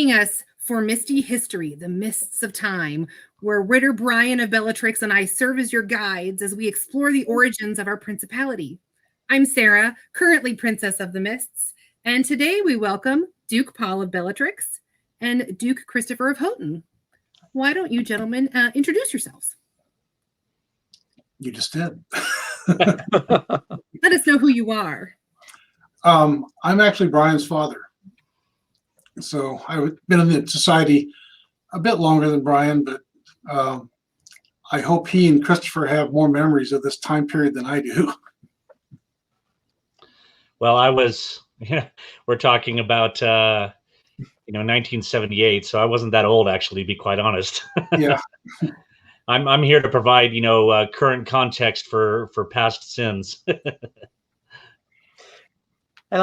joining us for Misty History, the Mists of Time, where Ritter, Brion of Bellatrix, and I serve as your guides as we explore the origins of our principality. I'm Sara, currently Princess of the Mists, and today we welcome Duke Paul of Bellatrix and Duke Christopher of Hoghton. Why don't you gentlemen introduce yourselves? You just did. Let us know who you are. I'm actually Brion's father. So I've been in the society a bit longer than Brion, but I hope he and Christopher have more memories of this time period than I do. Well, we're talking about, 1978. So I wasn't that old, actually, to be quite honest. Yeah. I'm here to provide, current context for past sins. And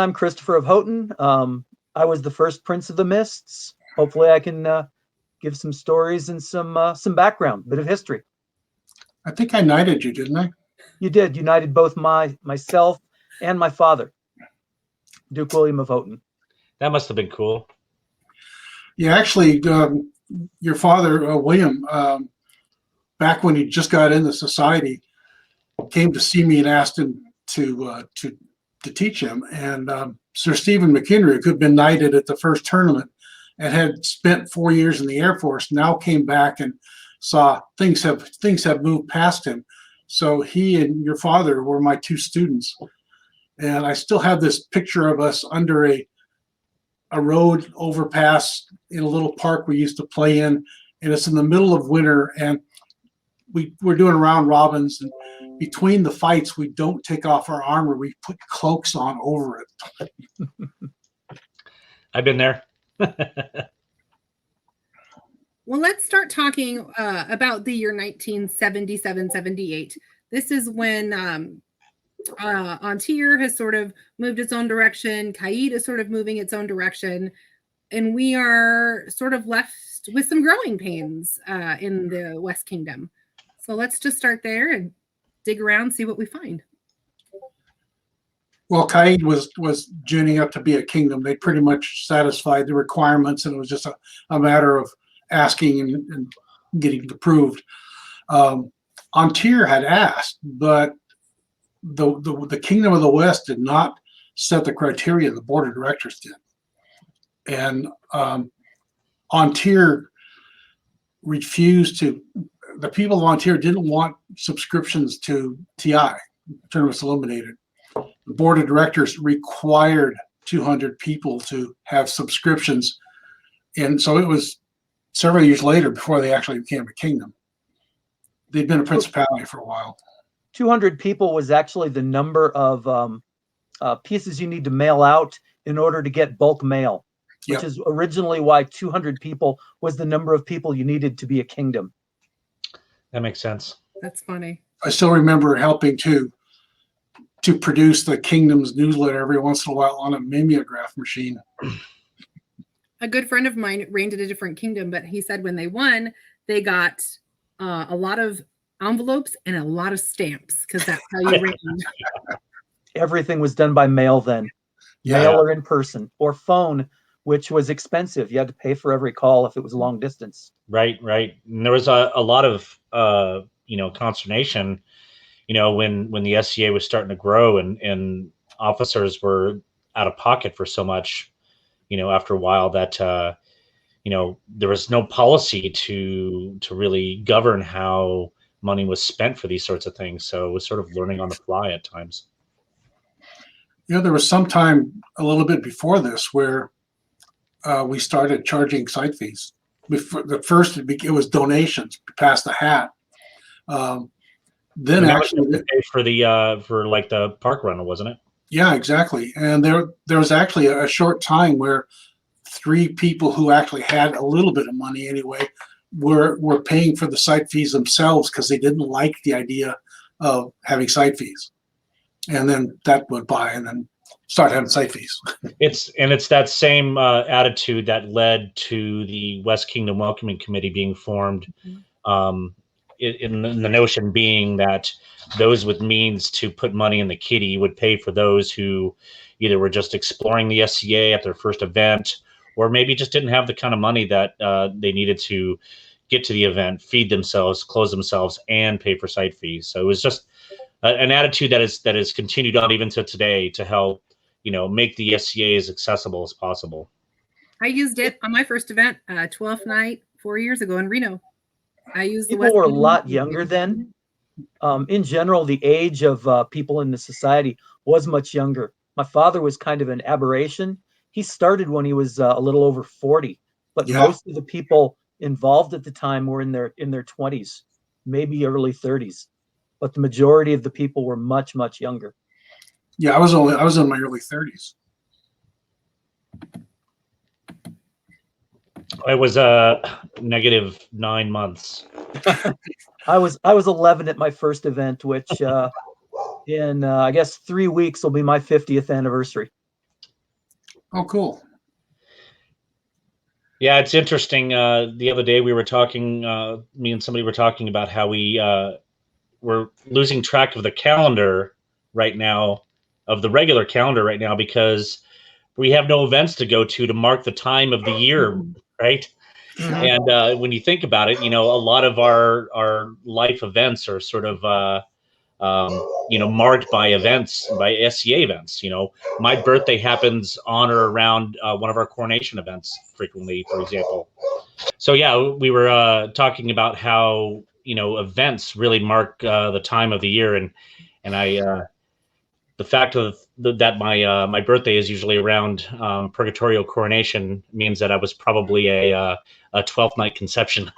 I'm Christopher of Hoghton. I was the first Prince of the Mists. Hopefully I can give some stories and some background, bit of history. I think I knighted you, didn't I? You did. You knighted both myself and my father, Duke William of Hoghton. That must have been cool. Yeah, actually, your father, William, back when he just got into society, came to see me and asked him to teach him. And Sir Stephen McHenry, who had been knighted at the first tournament and had spent 4 years in the Air Force, now came back and saw things have moved past him. So he and your father were my two students. And I still have this picture of us under a road overpass in a little park we used to play in. And it's in the middle of winter. And we're doing round robins. And between the fights, we don't take off our armor. We put cloaks on over it. I've been there. Well, let's start talking about the year 1977-78. This is when Antir has sort of moved its own direction. Caid is sort of moving its own direction. And we are sort of left with some growing pains in the West Kingdom. So let's just start there and dig around, see what we find. Well, Caid was joining up to be a kingdom. They pretty much satisfied the requirements, and it was just a matter of asking and getting it approved. Antir had asked, but the Kingdom of the West did not set the criteria. The board of directors did, and Antir refused to. The people of Antir didn't want subscriptions to TI, Tournaments Illuminated. The board of directors required 200 people to have subscriptions. And so it was several years later before they actually became a kingdom. They'd been a principality for a while. 200 people was actually the number of pieces you need to mail out in order to get bulk mail, which is originally why 200 people was the number of people you needed to be a kingdom. That makes sense. That's funny. I still remember helping to produce the kingdom's newsletter every once in a while on a mimeograph machine. A good friend of mine reigned in a different kingdom, but he said when they won, they got a lot of envelopes and a lot of stamps because that's how you reigned. Everything was done by mail then. Mail or in person or phone, which was expensive. You had to pay for every call if it was long distance. Right. And there was a lot of consternation, when the SCA was starting to grow and officers were out of pocket for so much, after a while that there was no policy to really govern how money was spent for these sorts of things. So it was sort of learning on the fly at times. There was some time a little bit before this where we started charging site fees. The first, it was donations past the hat. Then actually for the park rental, wasn't it? Yeah, exactly. And there was actually a short time where 3 people who actually had a little bit of money anyway were paying for the site fees themselves because they didn't like the idea of having site fees. And then that went by, and then start having site fees. It's that same attitude that led to the West Kingdom Welcoming Committee being formed. In the notion being that those with means to put money in the kitty would pay for those who either were just exploring the SCA at their first event, or maybe just didn't have the kind of money that they needed to get to the event, feed themselves, clothe themselves, and pay for site fees. So it was just an attitude that is continued on even to today to help, make the SCA as accessible as possible. I used it on my first event, 12th night, 4 years ago in Reno. I used people were a lot younger then. In general, the age of people in the society was much younger. My father was kind of an aberration. He started when he was a little over 40, but most of the people involved at the time were in their 20s, maybe early 30s. But the majority of the people were much, much younger. Yeah, I was in my early 30s. I was negative 9 months. I was 11 at my first event, which in I guess 3 weeks will be my 50th anniversary. Oh, cool. Yeah, it's interesting. The other day we were talking, me and somebody were talking about how we're losing track of the calendar right now, of the regular calendar right now, because we have no events to go to mark the time of the year, right? Mm-hmm. And when you think about it, a lot of our life events are sort of marked by events, by SCA events. My birthday happens on or around one of our coronation events frequently, for example. So yeah, we were talking about how events really mark the time of the year, and I the fact that my birthday is usually around purgatorial coronation means that I was probably a 12th night conception.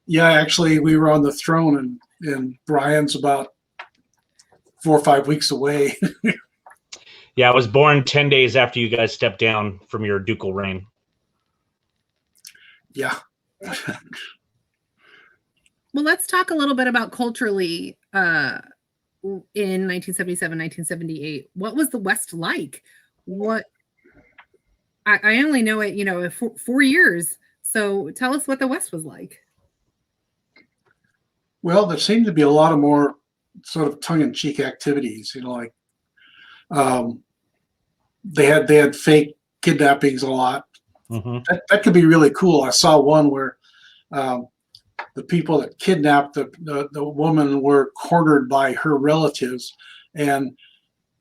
Yeah, actually, we were on the throne, and Brion's about 4 or 5 weeks away. Yeah, I was born 10 days after you guys stepped down from your ducal reign. Yeah. Well, let's talk a little bit about culturally in 1977, 1978. What was the West like? What I only know it, 4 years. So tell us what the West was like. Well, there seemed to be a lot of more sort of tongue-in-cheek activities, like they had fake kidnappings a lot. Mm-hmm. That could be really cool. I saw one where the people that kidnapped the woman were cornered by her relatives, and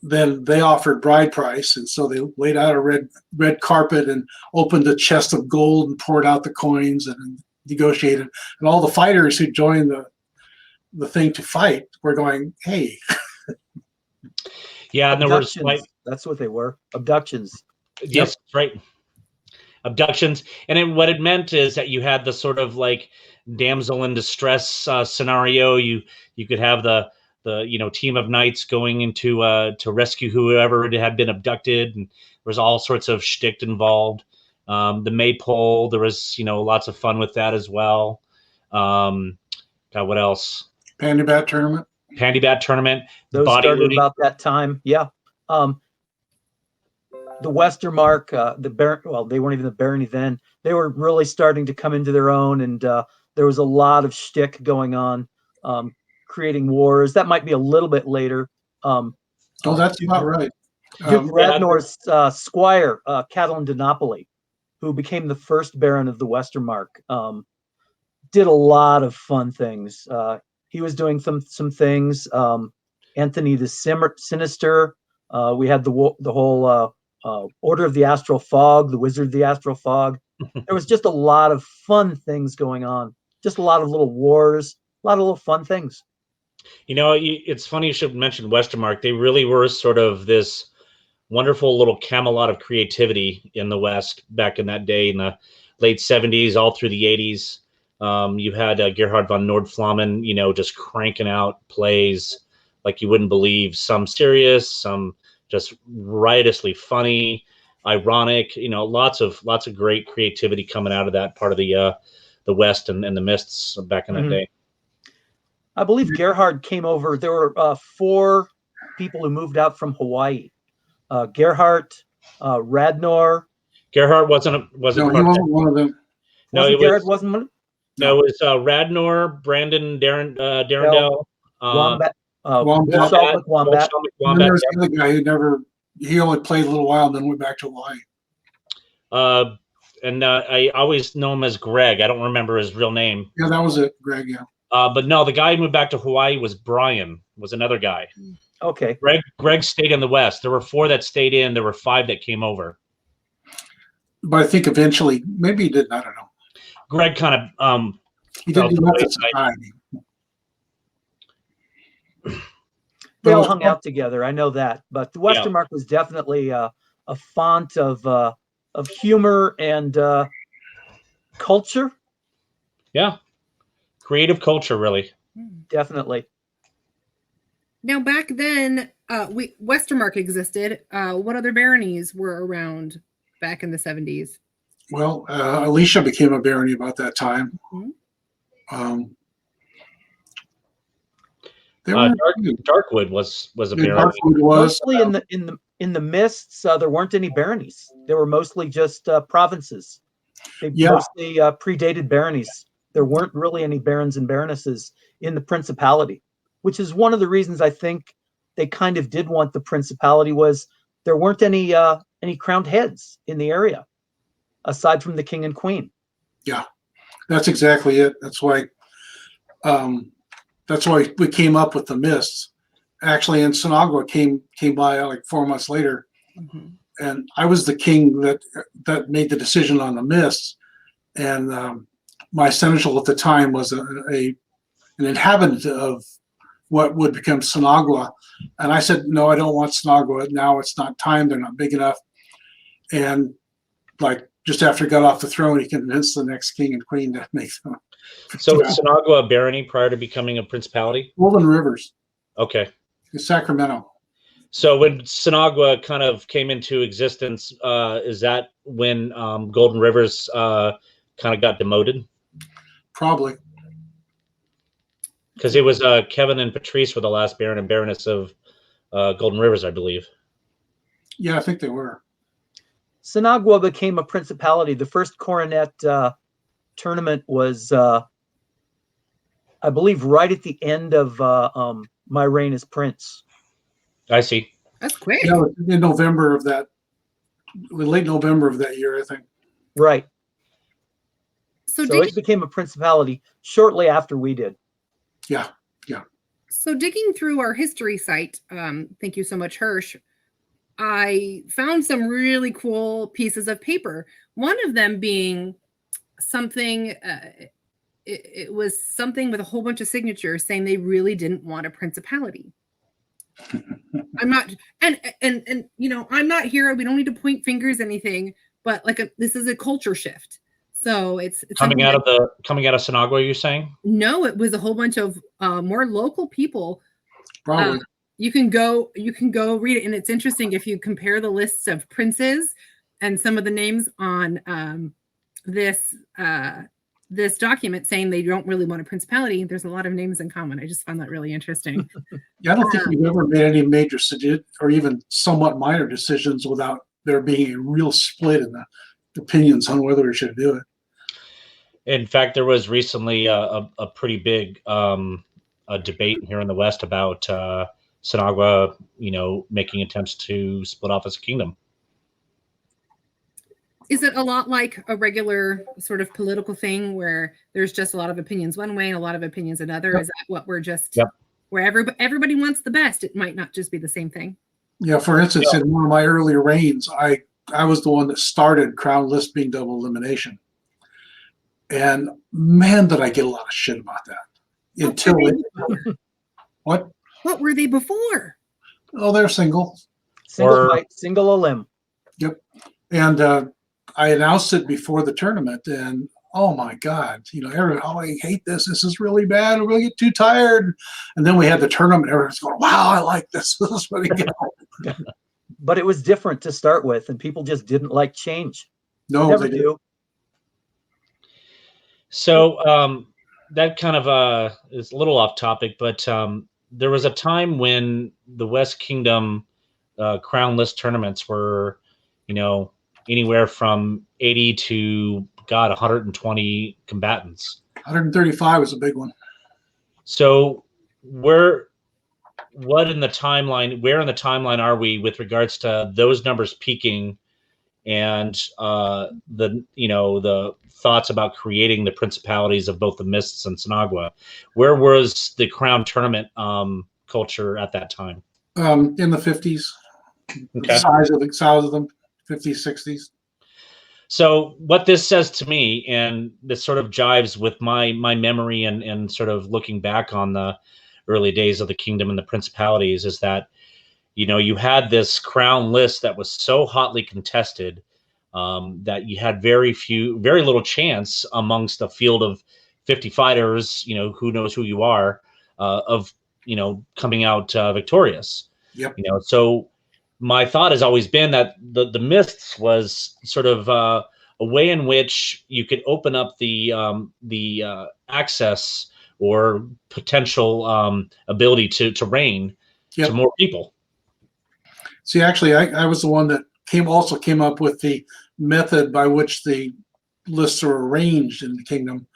then they offered bride price, and so they laid out a red carpet and opened a chest of gold and poured out the coins and negotiated. And all the fighters who joined the thing to fight were going, hey. Yeah, and there were that's what they were. Abductions. Yes, yep. Right. Abductions. And what it meant is that you had the sort of like damsel in distress scenario. You could have the team of knights going into to rescue whoever had been abducted, and there was all sorts of shtick involved. The maypole, there was lots of fun with that as well. God, what else? Pandy Bat tournament. Those started looting. About that time. Yeah. The Westermark, they weren't even the barony then. They were really starting to come into their own, and there was a lot of shtick going on, creating wars. That might be a little bit later. That's about right. Duke Radnor's squire, Catalin de Napoli, who became the first Baron of the Westermark, did a lot of fun things. He was doing some things. Anthony the Sinister. We had the whole Order of the Astral Fog, the Wizard of the Astral Fog. There was just a lot of fun things going on. Just a lot of little wars, a lot of little fun things. It's funny you should mention Westermark. They really were sort of this wonderful little Camelot of creativity in the West back in that day, in the late 70s, all through the 80s. You had Gerhard von Nordflammen, just cranking out plays like you wouldn't believe. Some serious, some just riotously funny, ironic. Lots of great creativity coming out of that part of the West and the Mists back in that day. I believe Gerhard came over. There were 4 people who moved out from Hawaii. Gerhard, Radnor. Gerhard wasn't he wasn't one of them. No, Gerhard wasn't one. No, it was Radnor, Brandon, Darrendale, Wombat. Wombat. And then there's the other guy he only played a little while and then went back to Hawaii. I always know him as Greg. I don't remember his real name. Yeah, that was it, Greg. Yeah. But no, the guy who moved back to Hawaii was Brion. Was another guy. Okay. Greg stayed in the West. There were 4 that stayed in. There were 5 that came over. But I think eventually, maybe he didn't. I don't know. Greg kind of He fell didn't to do the much at wayside. society. They all hung out together. I know that. But the Westermark was definitely a font of humor and culture. Yeah. Creative culture, really. Definitely. Now, back then, Westermark existed. What other baronies were around back in the 70s? Well, Alicia became a barony about that time. Mhm. Darkwood was a barony. Darkwood was Mostly in the Mists. There weren't any baronies. They were mostly just provinces. They mostly predated baronies. There weren't really any barons and baronesses in the Principality, which is one of the reasons I think they kind of did want the Principality. Was there weren't any crowned heads in the area aside from the king and queen. Yeah, that's exactly it. That's why we came up with the Mists. Actually, and Sinagua came by like 4 months later, and I was the king that made the decision on the Mists, and my seneschal at the time was an inhabitant of what would become Sinagua, and I said, no, I don't want Sinagua now. It's not time. They're not big enough. And like just after he got off the throne, he convinced the next king and queen to make them. So was Sinagua a barony prior to becoming a principality? Golden Rivers. Okay. Sacramento. So when Sinagua kind of came into existence, is that when Golden Rivers kind of got demoted? Probably. Because it was Kevin and Patrice were the last baron and baroness of Golden Rivers, I believe. Yeah, I think they were. Sinagua became a principality. The first coronet tournament was, I believe, right at the end of my reign as prince. I see. That's quick. Yeah, in November of that, late November of that year, I think. Right. So it became a principality shortly after we did. Yeah. So digging through our history site, thank you so much, Hirsch, I found some really cool pieces of paper. One of them being something, it was something with a whole bunch of signatures saying they really didn't want a principality. I'm not, and I'm not here. We don't need to point fingers, anything, but this is a culture shift. So it's coming out of Sinagua, you're saying? No, it was a whole bunch of more local people. Probably. You can go read it, and it's interesting if you compare the lists of princes and some of the names on this document saying they don't really want a principality. There's a lot of names in common. I just found that really interesting. Yeah, I don't think we've ever made any major or even somewhat minor decisions without there being a real split in the opinions on whether we should do it. In fact, there was recently a pretty big a debate here in the West about Sinagua, making attempts to split off as a kingdom. Is it a lot like a regular sort of political thing where there's just a lot of opinions one way and a lot of opinions another? Yep. Is that what we're just where everybody wants the best? It might not just be the same thing. Yeah. For instance, in one of my earlier reigns, I was the one that started crown list being double elimination. And man, did I get a lot of shit about that. What were they before? Oh, they're single. Single a limb. Yep. And I announced it before the tournament, and oh my God, I hate this. This is really bad. We're going to get too tired. And then we had the tournament. Everyone's going, wow, I like this. This is really good. But it was different to start with, and people just didn't like change. No, never they do. So that kind of is a little off topic, but there was a time when the West Kingdom crown list tournaments were, anywhere from 80 to 120 combatants. 135 was a big one. So where in the timeline are we with regards to those numbers peaking and the thoughts about creating the principalities of both the Mists and Sinagua. Where was the Crown tournament culture at that time? In the 50s, Okay. size of them, 50s, 60s. So what this says to me, and this sort of jives with my memory and sort of looking back on the early days of the kingdom and the principalities, is that you had this crown list that was so hotly contested that you had very little chance amongst a field of 50 fighters, who knows who you are, of coming out victorious. Yep. So my thought has always been that the Mists was sort of a way in which you could open up the access or potential ability to reign Yep. to more people. See, actually, I was the one that came up with the method by which the lists are arranged in the kingdom,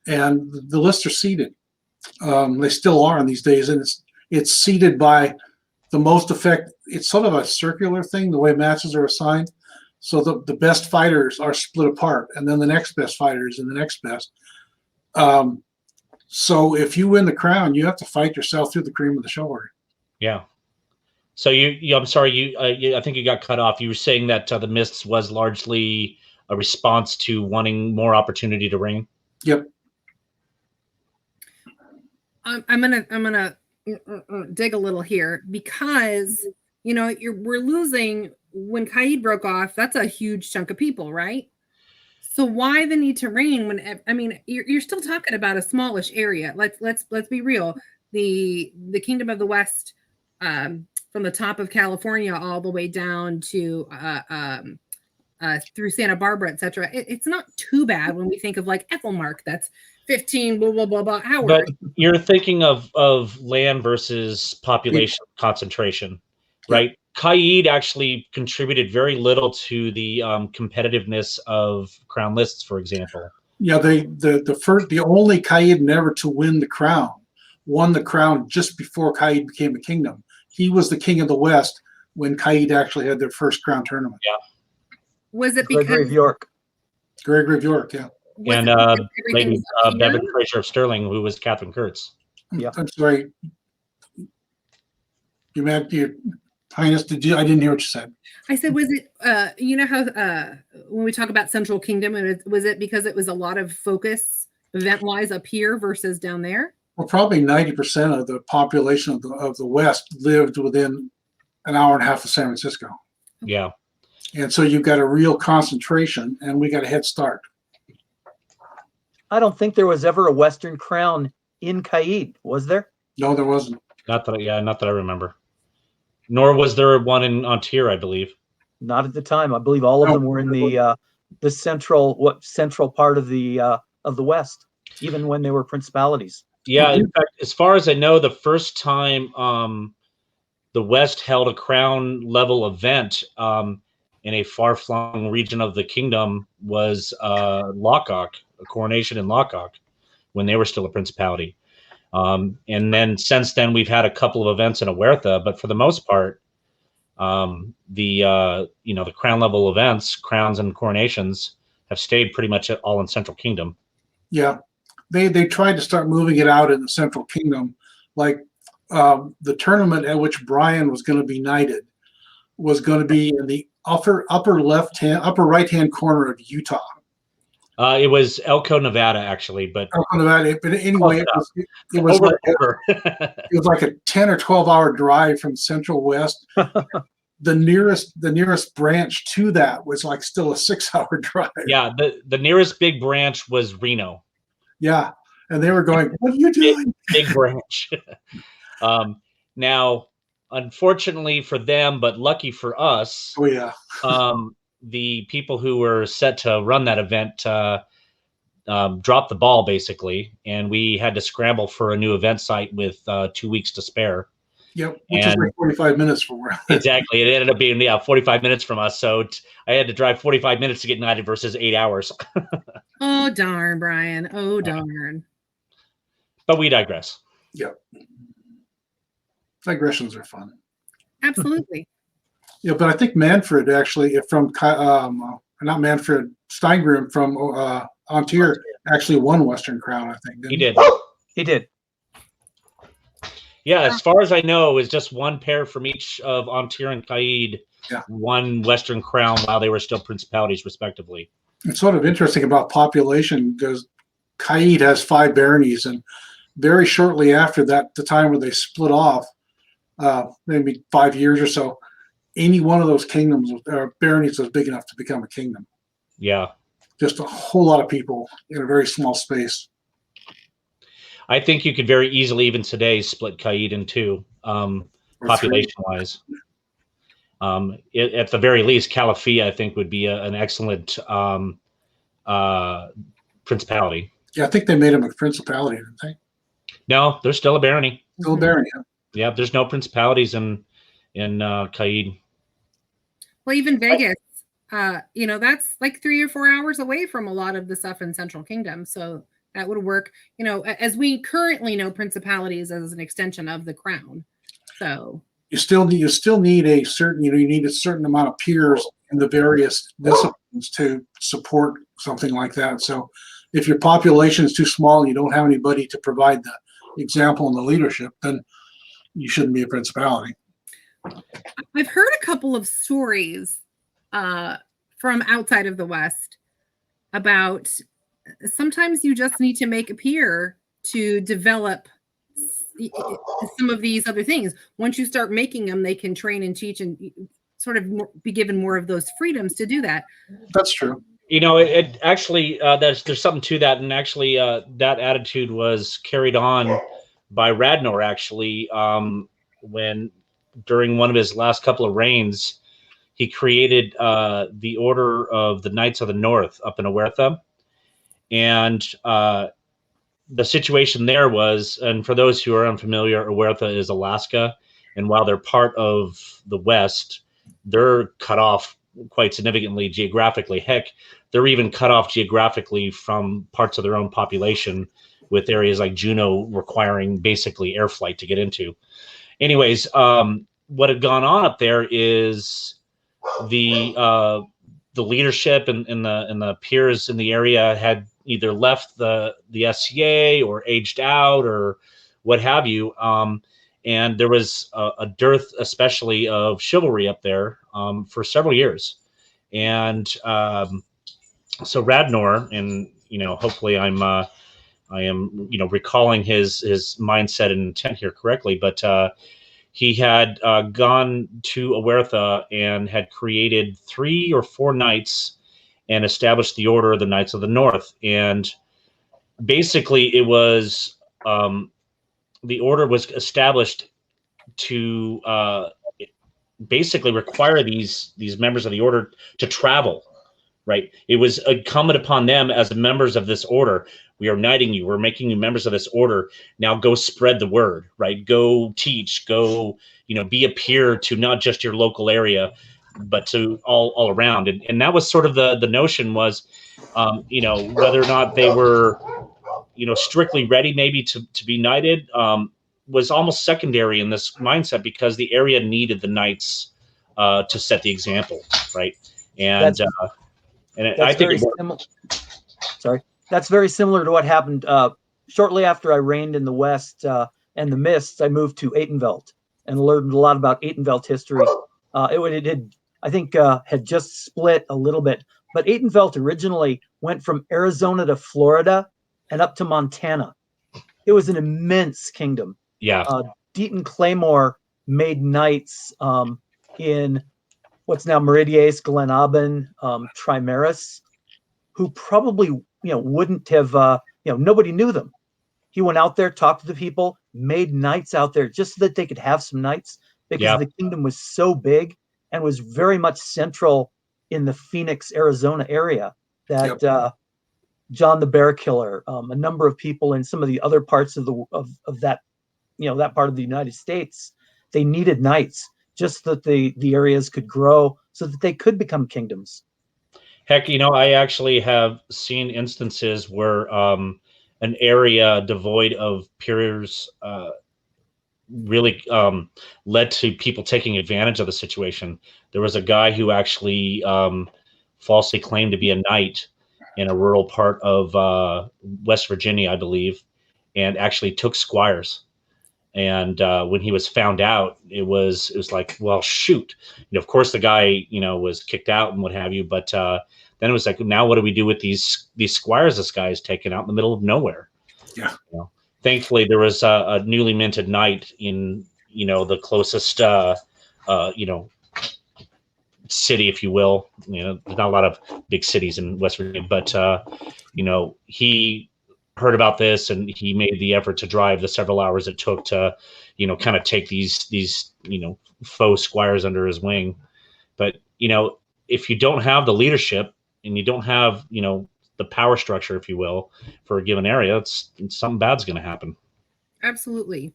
and the lists are seeded. They still are in these days, and it's seeded by the most effect. It's sort of a circular thing, the way matches are assigned. So the best fighters are split apart, and then the next best fighters and the next best. So if you win the crown, you have to fight yourself through the cream of the shoulder. Yeah. So I'm sorry, I think you got cut off. You were saying that the Mists was largely a response to wanting more opportunity to reign. Yep. I'm gonna dig a little here, because we're losing when Caid broke off. That's a huge chunk of people, right? So why the need to reign when you're still talking about a smallish area? Let's be real. The Kingdom of the West, from the top of California all the way down to through Santa Barbara, etc. It's not too bad when we think of like Ethelmark. That's 15 blah blah blah blah hours. But you're thinking of land versus population concentration, right? Caid actually contributed very little to the competitiveness of crown lists, for example. Yeah, the only Caid never to win the crown won the crown just before Caid became a kingdom. He was the king of the West when Caid actually had their first crown tournament. Yeah. Was it because Gregory of York? Gregory of York, yeah. And Lady Bevan Fraser of Stirling, who was Catherine Kurtz. Yeah. I'm sorry. Your Highness, I didn't hear what you said. I said, was it, how when we talk about Central Kingdom, was it because it was a lot of focus event-wise up here versus down there? Well, probably 90% of the population of the West lived within an hour and a half of San Francisco. Yeah. And so you've got a real concentration, and we got a head start. I don't think there was ever a Western crown in Caid, was there? No, there wasn't. Not that I remember. Nor was there one in Ontario, I believe. Not at the time. I believe all of them were in the central part of the West, even when they were principalities. Yeah, in fact, as far as I know, the first time the West held a crown level event in a far-flung region of the kingdom was Lockhawk, a coronation in Lockhawk, when they were still a principality. And then since then, we've had a couple of events in Huerta, but for the most part, the crown level events, crowns and coronations, have stayed pretty much all in Central Kingdom. Yeah, they tried to start moving it out in the Central Kingdom, like the tournament at which Brion was going to be knighted was going to be in the upper right hand corner of Utah. It was Elko, Nevada, actually, but Elko, Nevada. But anyway, it was like a 10 or 12 hour drive from Central West. The nearest branch to that was like still a 6 hour drive. Yeah, the nearest big branch was Reno. Yeah, and they were going, "What are you doing?" Big branch. Now, unfortunately for them, but lucky for us, oh yeah, the people who were set to run that event dropped the ball basically, and we had to scramble for a new event site with 2 weeks to spare. Yep, which is like 45 minutes from where. Exactly, it ended up being 45 minutes from us, so I had to drive 45 minutes to get knighted versus 8 hours. Oh darn, Brian! Oh darn! But we digress. Yep, digressions are fun. Absolutely. Yeah, but I think Manfred actually not Manfred, Steingrim from Antir actually won Western Crown, I think. He Didn't did. He did. Yeah, as far as I know, it was just one pair from each of Antir and Caid Yeah. won Western Crown while they were still principalities, respectively. It's sort of interesting about population because Caid has 5 baronies, and very shortly after that, the time when they split off, maybe 5 years or so, any one of those kingdoms or baronies was big enough to become a kingdom. Yeah. Just a whole lot of people in a very small space. I think you could very easily, even today, split Caid in two, population-wise. At the very least, Calafia, I think, would be an excellent principality. Yeah, I think they made them a principality, didn't they? No, they're still a barony. Still a barony. Yeah, there's no principalities in Caid. Well, even Vegas, that's like 3 or 4 hours away from a lot of the stuff in Central Kingdom. So that would work, as we currently know principalities as an extension of the crown. So you still need a certain, you need a certain amount of peers in the various disciplines to support something like that. So if your population is too small and you don't have anybody to provide the example and the leadership, then you shouldn't be a principality. I've heard a couple of stories from outside of the West about sometimes you just need to make a peer to develop some of these other things. Once you start making them, they can train and teach and sort of be given more of those freedoms to do that. That's true. It actually, there's something to that. And actually, that attitude was carried on by Radnor, actually, when during one of his last couple of reigns, he created the Order of the Knights of the North up in Owertha. And the situation there was, and for those who are unfamiliar, Owertha is Alaska. And while they're part of the West, they're cut off quite significantly geographically. Heck, they're even cut off geographically from parts of their own population, with areas like Juneau requiring basically air flight to get into. Anyways, what had gone on up there is the leadership and the peers in the area had either left the SCA or aged out or what have you. And there was a dearth, especially of chivalry up there for several years. And so Radnor, and hopefully I am recalling his mindset and intent here correctly, but he had gone to Owertha and had created 3 or 4 knights and established the Order of the Knights of the North. And basically it was the order was established to basically require these members of the order to travel. Right. It was incumbent upon them as members of this order. We are knighting you. We're making you members of this order. Now go spread the word. Right. Go teach. Go, be a peer to not just your local area, but to all around. And that was sort of the notion was, whether or not they were, strictly ready maybe to be knighted was almost secondary in this mindset, because the area needed the knights to set the example. Right. And I think that's very similar to what happened shortly after I reigned in the West and the Mists. I moved to Atenveldt and learned a lot about Atenveldt history. It had just split a little bit, but Atenveldt originally went from Arizona to Florida and up to Montana. It was an immense kingdom. Yeah. Deaton Claymore made knights in what's now Meridies, Glen Aubin, Trimaris, who probably, wouldn't have, nobody knew them. He went out there, talked to the people, made knights out there just so that they could have some knights, because the kingdom was so big and was very much central in the Phoenix, Arizona area that John the Bear Killer, a number of people in some of the other parts of that, that part of the United States, they needed knights just so that the areas could grow so that they could become kingdoms. Heck, I actually have seen instances where an area devoid of peers really led to people taking advantage of the situation. There was a guy who actually falsely claimed to be a knight in a rural part of West Virginia, I believe, and actually took squires. And when he was found out, it was like, well, shoot. Of course, the guy, was kicked out and what have you. But then it was like, now what do we do with these squires this guy is taken out in the middle of nowhere? Yeah. Thankfully, there was a newly minted knight in, the closest, city, if you will. There's not a lot of big cities in West Virginia, but, he heard about this and he made the effort to drive the several hours it took to, kind of take these faux squires under his wing. But, if you don't have the leadership and you don't have, the power structure, if you will, for a given area, it's something bad's going to happen. Absolutely.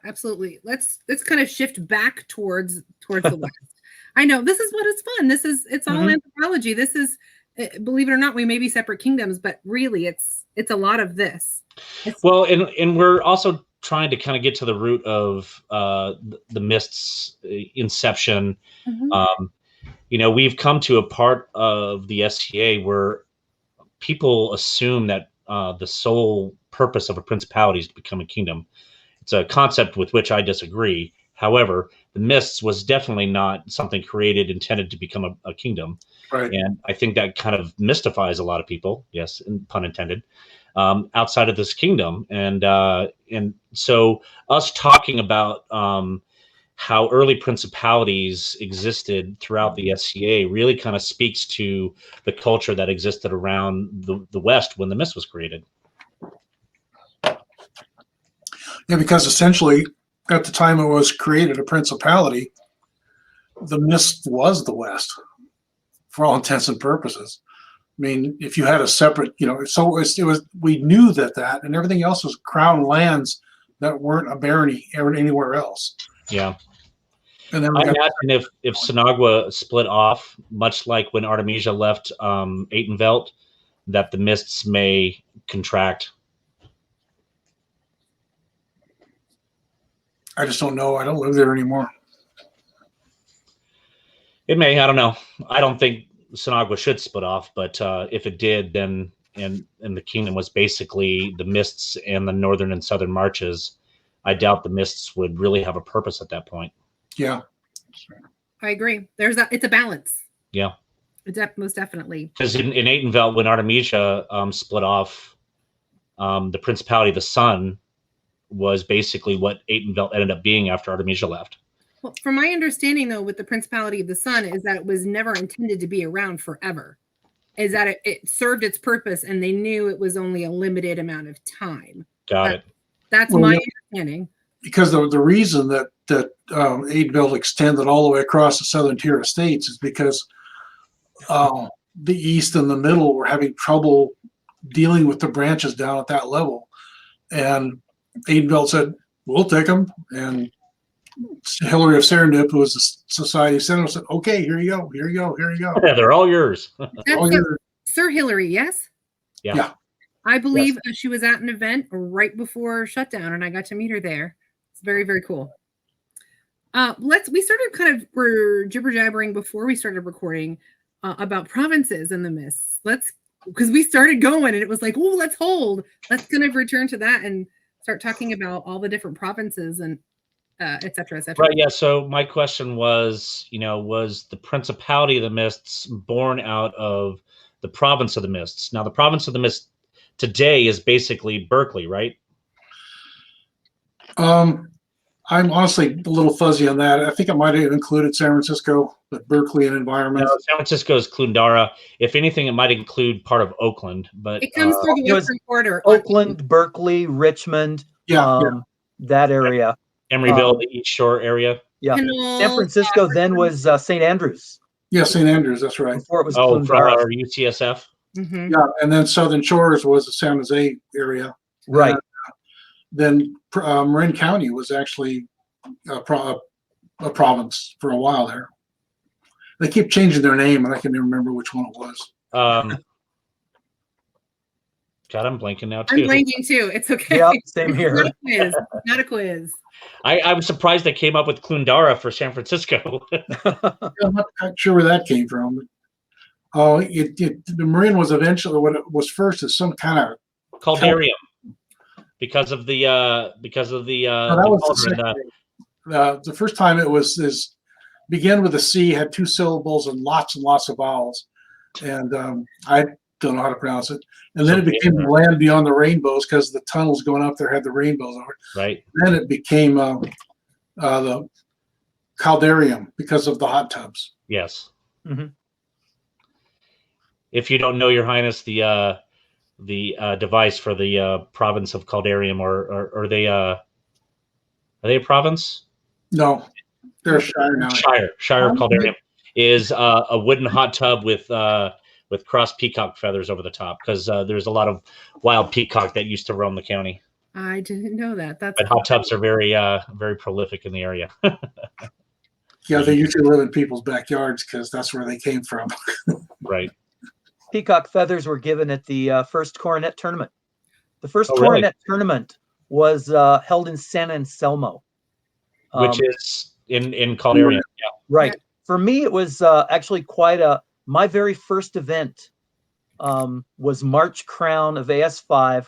Let's kind of shift back towards the West. I know this is what is fun. It's all anthropology. This is, believe it or not, we may be separate kingdoms, but really it's a lot of this. Well, and we're also trying to kind of get to the root of the Mist's inception. We've come to a part of the SCA where people assume that the sole purpose of a principality is to become a kingdom. It's a concept with which I disagree. However, the Mists was definitely not something created intended to become a kingdom. Right. And I think that kind of mystifies a lot of people, yes, pun intended, outside of this kingdom. And so us talking about how early principalities existed throughout the SCA really kind of speaks to the culture that existed around the West when the Mist was created. Yeah, because essentially at the time it was created, a principality, the Mist was the West for all intents and purposes. I mean, if you had a separate, so it was we knew that, and everything else was crown lands that weren't a barony anywhere else. Yeah. And then I imagine if Sinagua split off, much like when Artemisia left Atenveldt, that the Mists may contract. I just don't know. I don't live there anymore. It may. I don't know. I don't think Sinagua should split off, but if it did, then and the kingdom was basically the Mists and the northern and southern marches, I doubt the Mists would really have a purpose at that point. Yeah, I agree. It's a balance. Yeah, Most definitely. Because in Atenveldt, when Artemisia split off, the Principality of the Sun was basically what Atenveldt ended up being after Artemisia left. Well, from my understanding, though, with the Principality of the Sun, is that it was never intended to be around forever. Is that it served its purpose, and they knew it was only a limited amount of time. Got it. That's my understanding. Because the reason that Atenveldt extended all the way across the southern tier of states is because the east and the middle were having trouble dealing with the branches down at that level, and Atenveldt said, "We'll take them." And Hilary of Serendip, who was the society senator, said, "Okay, here you go, here you go, here you go." Yeah, they're all yours. That's Sir Hilary, yes? Yeah. I believe she was at an event right before shutdown, and I got to meet her there. It's very, very cool. We started we're jibber jabbering before we started recording about provinces in the Mists. Because we started going and it was like, oh, let's hold. Let's kind of return to that and start talking about all the different provinces and et cetera, et cetera. Right. Yeah. So my question was, was the Principality of the Mists born out of the province of the Mists? Now, the province of the Mists today is basically Berkeley, right? I'm honestly a little fuzzy on that. I think it might have included San Francisco, but Berkeley and environment. No, San Francisco is Clundara. If anything, it might include part of Oakland, but it comes through the western border. Oakland, Berkeley, Richmond, that area. Emeryville, the East Shore area. Yeah. San Francisco then was St. Andrews. Yeah, St. Andrews, that's right. Before it was from Clundara. our UCSF. Mm-hmm. Yeah, and then Southern Shores was the San Jose area. Right. Then Marin County was actually a province for a while there. They keep changing their name, and I can't even remember which one it was. God, I'm blanking now I'm too. blanking too. It's okay. Yep, same It's here. not a quiz. It's not a quiz. I was surprised they came up with Clundara for San Francisco. I'm not sure where that came from. Oh, the Marine was eventually what it was first is some kind of Caldarium, because of the that the was the cauldron, second thing. The first time it was is began with a C, had 2 syllables and lots of vowels, and I don't know how to pronounce it. And then it became the Land Beyond the Rainbows because the tunnels going up there had the rainbows over it. right. Then it became the Caldarium because of the hot tubs. Yes. Mm-hmm. If you don't know, Your Highness, the device for the province of Caldarium, or are they a province? No, they're a shire now. Shire of Caldarium is a wooden hot tub with crossed peacock feathers over the top, because there's a lot of wild peacock that used to roam the county. I didn't know that. That's But hot tubs are very prolific in the area. Yeah, they usually live in people's backyards because that's where they came from. Right. Peacock feathers were given at the first Coronet tournament. The first really? Coronet tournament was held in San Anselmo, Which is in Caldarium. Yeah. Right. For me, it was actually my very first event was March Crown of AS5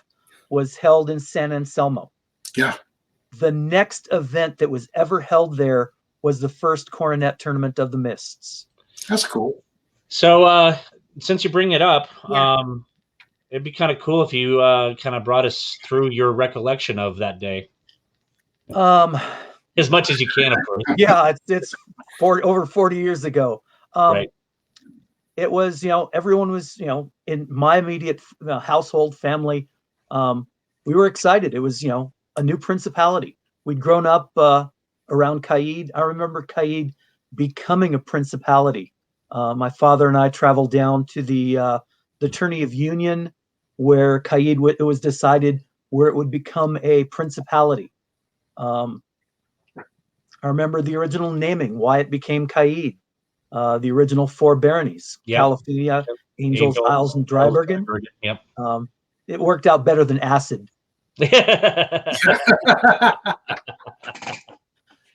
was held in San Anselmo. Yeah. The next event that was ever held there was the first Coronet tournament of the Mists. That's cool. So since you bring it up, Yeah. it'd be kind of cool if you kind of brought us through your recollection of that day. As much as you can, of course. Yeah, it's over 40 years ago. Right. It was, everyone was, in my immediate household family. We were excited. It was, a new principality. We'd grown up around Caid. I remember Caid becoming a principality. My father and I traveled down to the Tourney of Union, where Caid, it was decided where it would become a principality. I remember the original naming, why it became Caid. The original 4 baronies, Yep. California, Angels, Isles, and Drybergen. Yep. It worked out better than acid.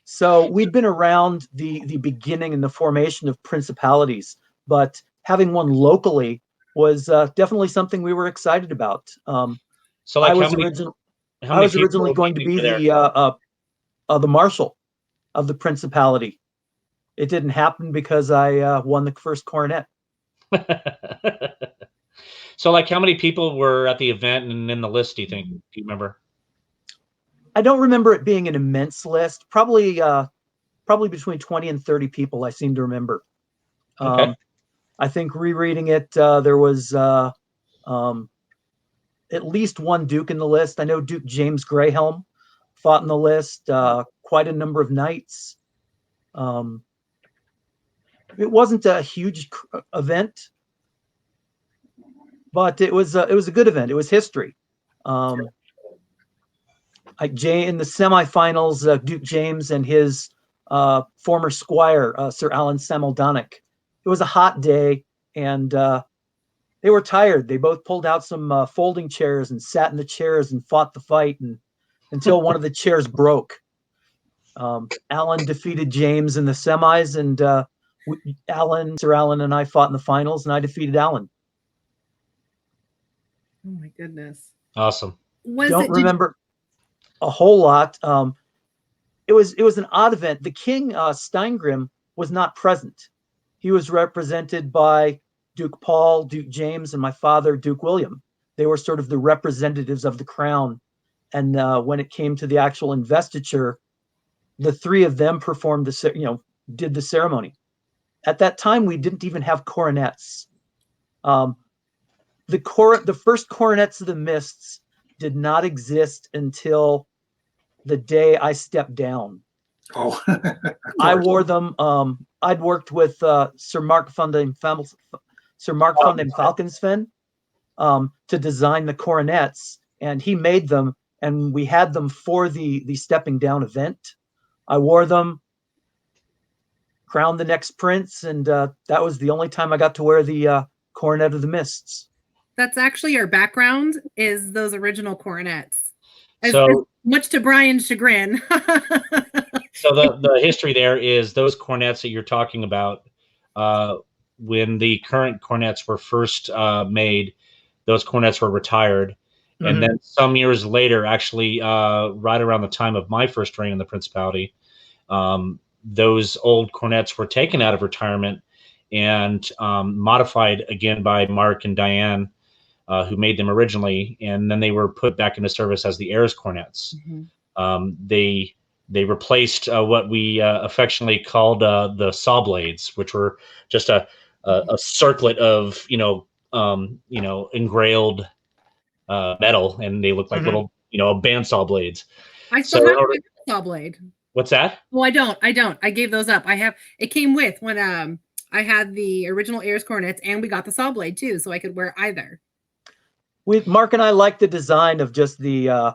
So we'd been around the beginning and the formation of principalities, but having one locally was definitely something we were excited about. So, like, I was originally going to be the marshal of the principality. It didn't happen because I won the first coronet. So, like, how many people were at the event and in the list, do you think? Do you remember? I don't remember it being an immense list. Probably between 20 and 30 people, I seem to remember. Okay. I think rereading it, there was at least one Duke in the list. I know Duke James Greyhelm fought in the list quite a number of nights. It wasn't a huge event, but it was a good event. It was history. Like in the semifinals, Duke James and his former squire, Sir Alan Samuldonic. It was a hot day, and they were tired. They both pulled out some folding chairs and sat in the chairs and fought the fight, and until one of the chairs broke. Alan defeated James in the semis, and Sir Alan and I fought in the finals, and I defeated Alan. Oh my goodness. Awesome. Don't remember a whole lot. It was an odd event. The king, Steingrim, was not present. He was represented by Duke Paul, Duke James, and my father, Duke William. They were sort of the representatives of the crown. And when it came to the actual investiture, the 3 of them performed did the ceremony. At that time, we didn't even have coronets. The first coronets of the Mists did not exist until the day I stepped down. Oh, I wore them. I'd worked with Sir Mark van den Falkensven to design the coronets, and he made them, and we had them for the stepping down event. I wore them, crowned the next prince, and that was the only time I got to wear the coronet of the Mists. That's actually our background, is those original cornets. As So much to Brion's chagrin. So the history there is those cornets that you're talking about. When the current cornets were first made, those cornets were retired, and then some years later, actually, right around the time of my first reign in the Principality, those old cornets were taken out of retirement and modified again by Mark and Diane, who made them originally, and then they were put back into service as the heirs cornets. They replaced what we affectionately called the saw blades, which were just a circlet of engrailed metal, and they look like little bandsaw blades. I still have a saw blade. What's that? Well, I don't. I gave those up. It came with when I had the original heirs cornets, and we got the saw blade too, so I could wear either. Mark and I like the design of just the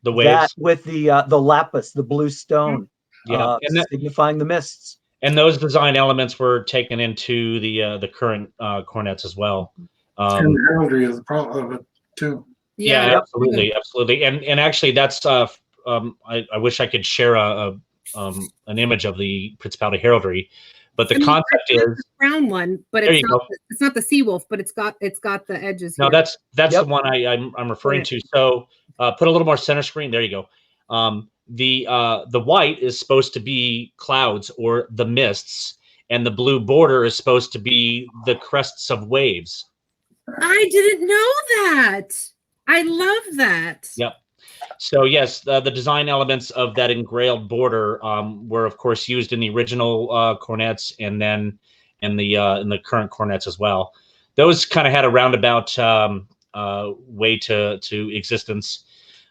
waves, that with the lapis, the blue stone, signifying the mists. And those design elements were taken into the current cornets as well. And the heraldry of it too. Yeah, absolutely. And actually, that's I wish I could share an image of the Principality heraldry, but the concept is the brown one, but it's not the sea wolf, but it's got the edges. No, that's the one I'm referring to. So put a little more center screen. There you go. The white is supposed to be clouds or the mists, and the blue border is supposed to be the crests of waves. I didn't know that. I love that. Yep. So yes, the design elements of that engrailed border were, of course, used in the original cornets, and then in the current cornets as well. Those kind of had a roundabout way to existence.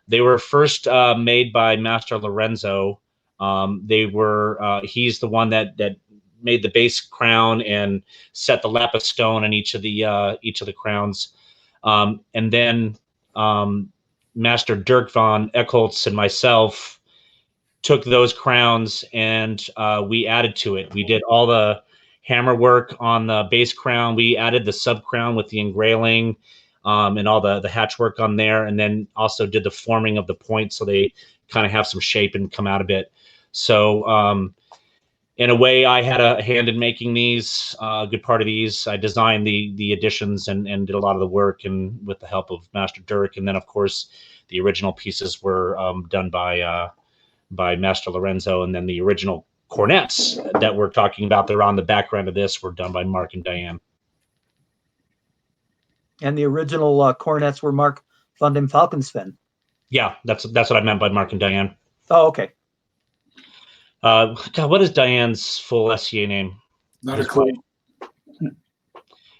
They were first made by Master Lorenzo. He's the one that made the base crown and set the lapis stone in each of the crowns, and then Master Dirk von Eckholtz and myself took those crowns and we added to it. We did all the hammer work on the base crown. We added the sub crown with the engrailing and all the hatch work on there, and then also did the forming of the points so they kind of have some shape and come out a bit. So in a way, I had a hand in making these, a good part of these. I designed the additions and did a lot of the work, and with the help of Master Dirk. And then, of course, the original pieces were done by Master Lorenzo. And then the original cornets that we're talking about, they're on the background of this, were done by Mark and Diane. And the original cornets were Mark von dem Falkensven. Yeah, that's what I meant by Mark and Diane. Oh, okay. God, what is Diane's full SCA name? Not a clue.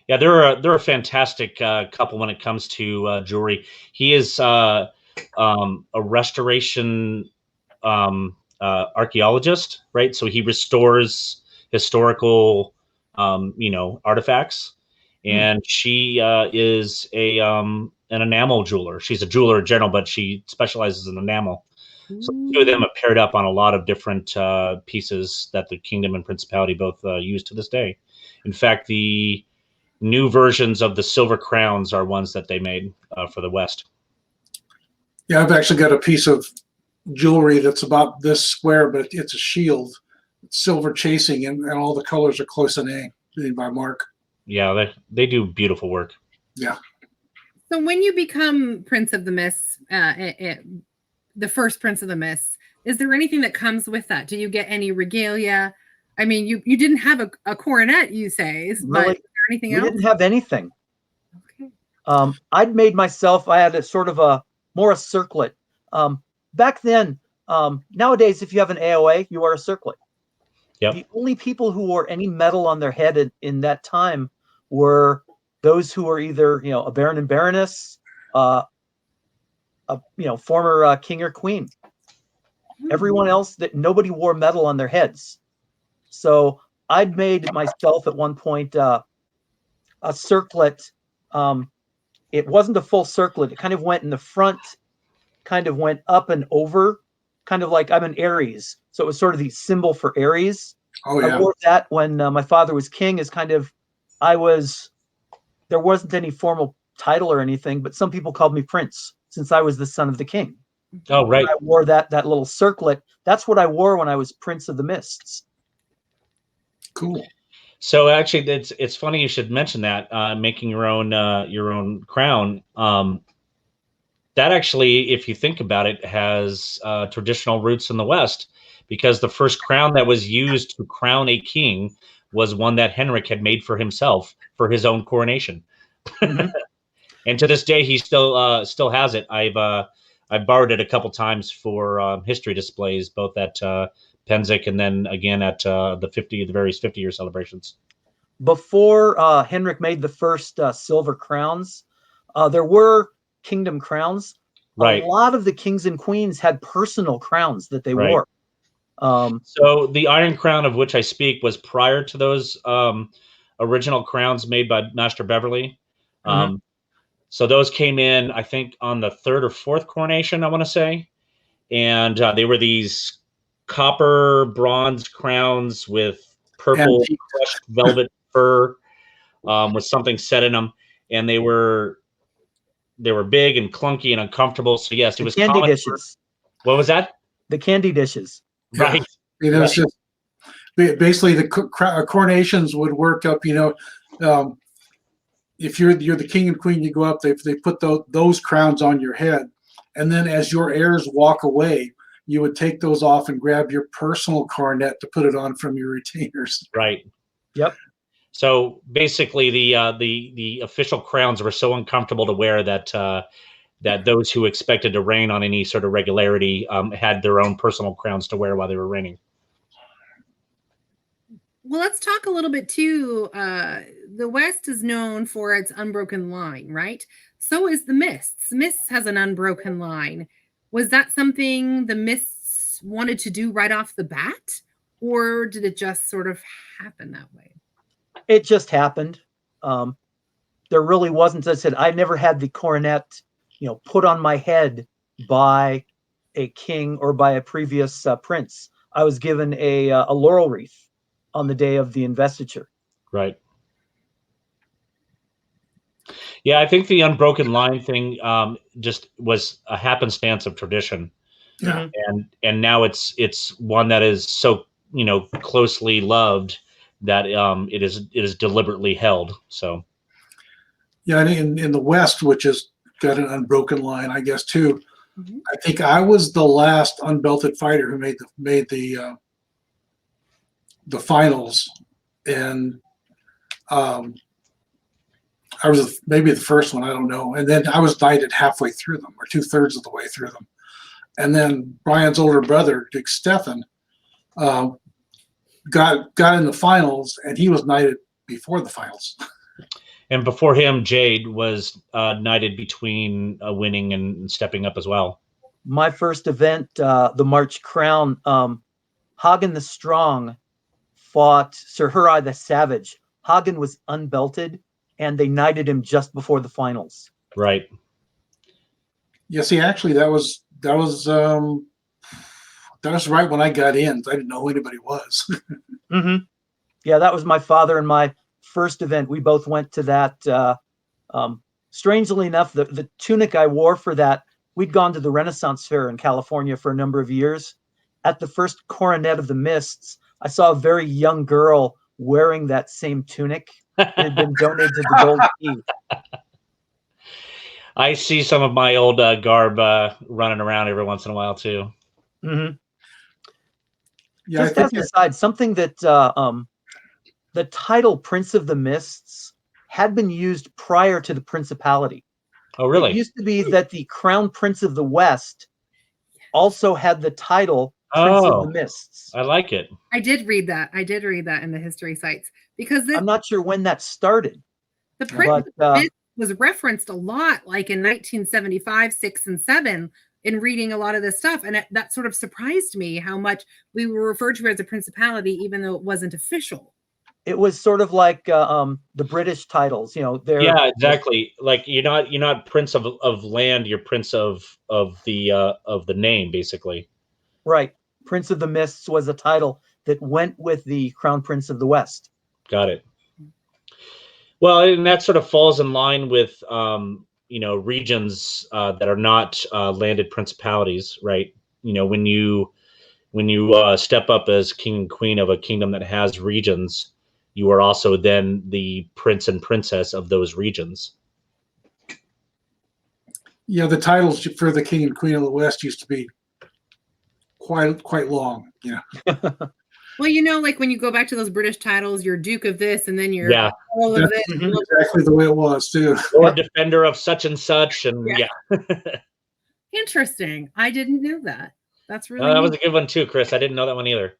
Yeah, they're a fantastic couple when it comes to jewelry. He is a restoration archaeologist, right? So he restores historical, artifacts. And she is an enamel jeweler. She's a jeweler in general, but she specializes in enamel. So the two of them have paired up on a lot of different pieces that the Kingdom and Principality both use to this day. In fact, the new versions of the silver crowns are ones that they made for the West. Yeah, I've actually got a piece of jewelry that's about this square, but it's a shield. It's silver chasing, and all the colors are close in A, made by Mark. Yeah, they do beautiful work. Yeah. So when you become Prince of the Mists, the first Prince of the Mists, is there anything that comes with that? Do you get any regalia? I mean, you didn't have a coronet, you say, but is there anything else? We didn't have anything. Okay. I'd made myself, I had a sort of a circlet. Back then, nowadays, if you have an AOA, you wear a circlet. Yep. The only people who wore any metal on their head in that time were those who were either, a baron and baroness, a former king or queen. Everyone else, that nobody wore metal on their heads. So I'd made myself at one point a circlet. It wasn't a full circlet. It kind of went in the front, kind of went up and over, kind of like I'm an Aries. So it was sort of the symbol for Aries. Oh, yeah. I wore that when my father was king, as kind of, I was there wasn't any formal title or anything, but some people called me Prince since I was the son of the king. Oh, right. I wore that little circlet. That's what I wore when I was Prince of the Mists. Cool. So actually, it's funny you should mention that, making your own crown. That actually, if you think about it, has traditional roots in the West, because the first crown that was used to crown a king was one that Henrik had made for himself for his own coronation. Mm-hmm. And to this day, he still has it. I've borrowed it a couple times for history displays, both at Pennsic and then again at the various 50-year celebrations. Before Henrik made the first silver crowns, there were kingdom crowns. Right. A lot of the kings and queens had personal crowns that they Right. wore. So the Iron Crown of which I speak was prior to those original crowns made by Master Beverly. Mhm. So those came in, I think, on the third or fourth coronation, I want to say. And they were these copper bronze crowns with purple Antique. crushed velvet fur with something set in them. And they were big and clunky and uncomfortable. So yes, it The was candy common dishes. what was that? The candy dishes. Right. It was just basically the coronations would work up. If you're the king and queen, you go up. They put those crowns on your head, and then as your heirs walk away, you would take those off and grab your personal coronet to put it on from your retainers. Right. Yep. So basically, the official crowns were so uncomfortable to wear that that those who expected to reign on any sort of regularity had their own personal crowns to wear while they were reigning. Well, let's talk a little bit too. The West is known for its unbroken line, right? So is the Mists. Mists has an unbroken line. Was that something the Mists wanted to do right off the bat, or did it just sort of happen that way? It just happened. There really wasn't, as I said, I never had the coronet, put on my head by a king or by a previous prince. I was given a laurel wreath on the day of the investiture. Right. Yeah, I think the unbroken line thing just was a happenstance of tradition. Yeah. And now it's one that is so closely loved that it is deliberately held. So Yeah, and in the West, which has got an unbroken line, I guess too. Mm-hmm. I think I was the last unbelted fighter who made the finals, and I was maybe the first one. I don't know. And then I was knighted halfway through them, or 2/3 of the way through them. And then Brion's older brother, Duke Stefan, got in the finals, and he was knighted before the finals. And before him, Jade was knighted between winning and stepping up as well. My first event, the March Crown, Hagen the Strong fought Sir Hurai the Savage. Hagen was unbelted, and they knighted him just before the finals. Right. Yeah, see, actually, that was right when I got in. I didn't know who anybody was. Mm-hmm. Yeah, that was my father and my first event. We both went to that. Strangely enough, the tunic I wore for that, we'd gone to the Renaissance Fair in California for a number of years. At the first coronet of the Mists, I saw a very young girl wearing that same tunic. It had been donated to the Gold Key. I see some of my old garb running around every once in a while too. Mm-hmm. Yeah, just as an aside, something that the title Prince of the Mists had been used prior to the Principality. Oh, really? It used to be that the Crown Prince of the West also had the title Prince of the Mists. I like it. I did read that in the history sites, because I'm not sure when that started. The Prince of the Mists was referenced a lot, like in 1975, 6, and 7, in reading a lot of this stuff. And that sort of surprised me how much we were referred to as a principality, even though it wasn't official. It was sort of like the British titles, Yeah, exactly. Like you're not Prince of land, you're Prince of the name, basically. Right. Prince of the Mists was a title that went with the Crown Prince of the West. Got it. Well, and that sort of falls in line with regions that are not landed principalities, right? When you step up as king and queen of a kingdom that has regions, you are also then the prince and princess of those regions. Yeah, the titles for the king and queen of the West used to be quite long. Yeah. Well, like when you go back to those British titles, you're Duke of this, and then you're Yeah. Earl of this. Exactly the way it was too. Lord Defender of such and such, and yeah. Interesting. I didn't know that. That's really That neat. was a good one too, Chris. I didn't know that one either.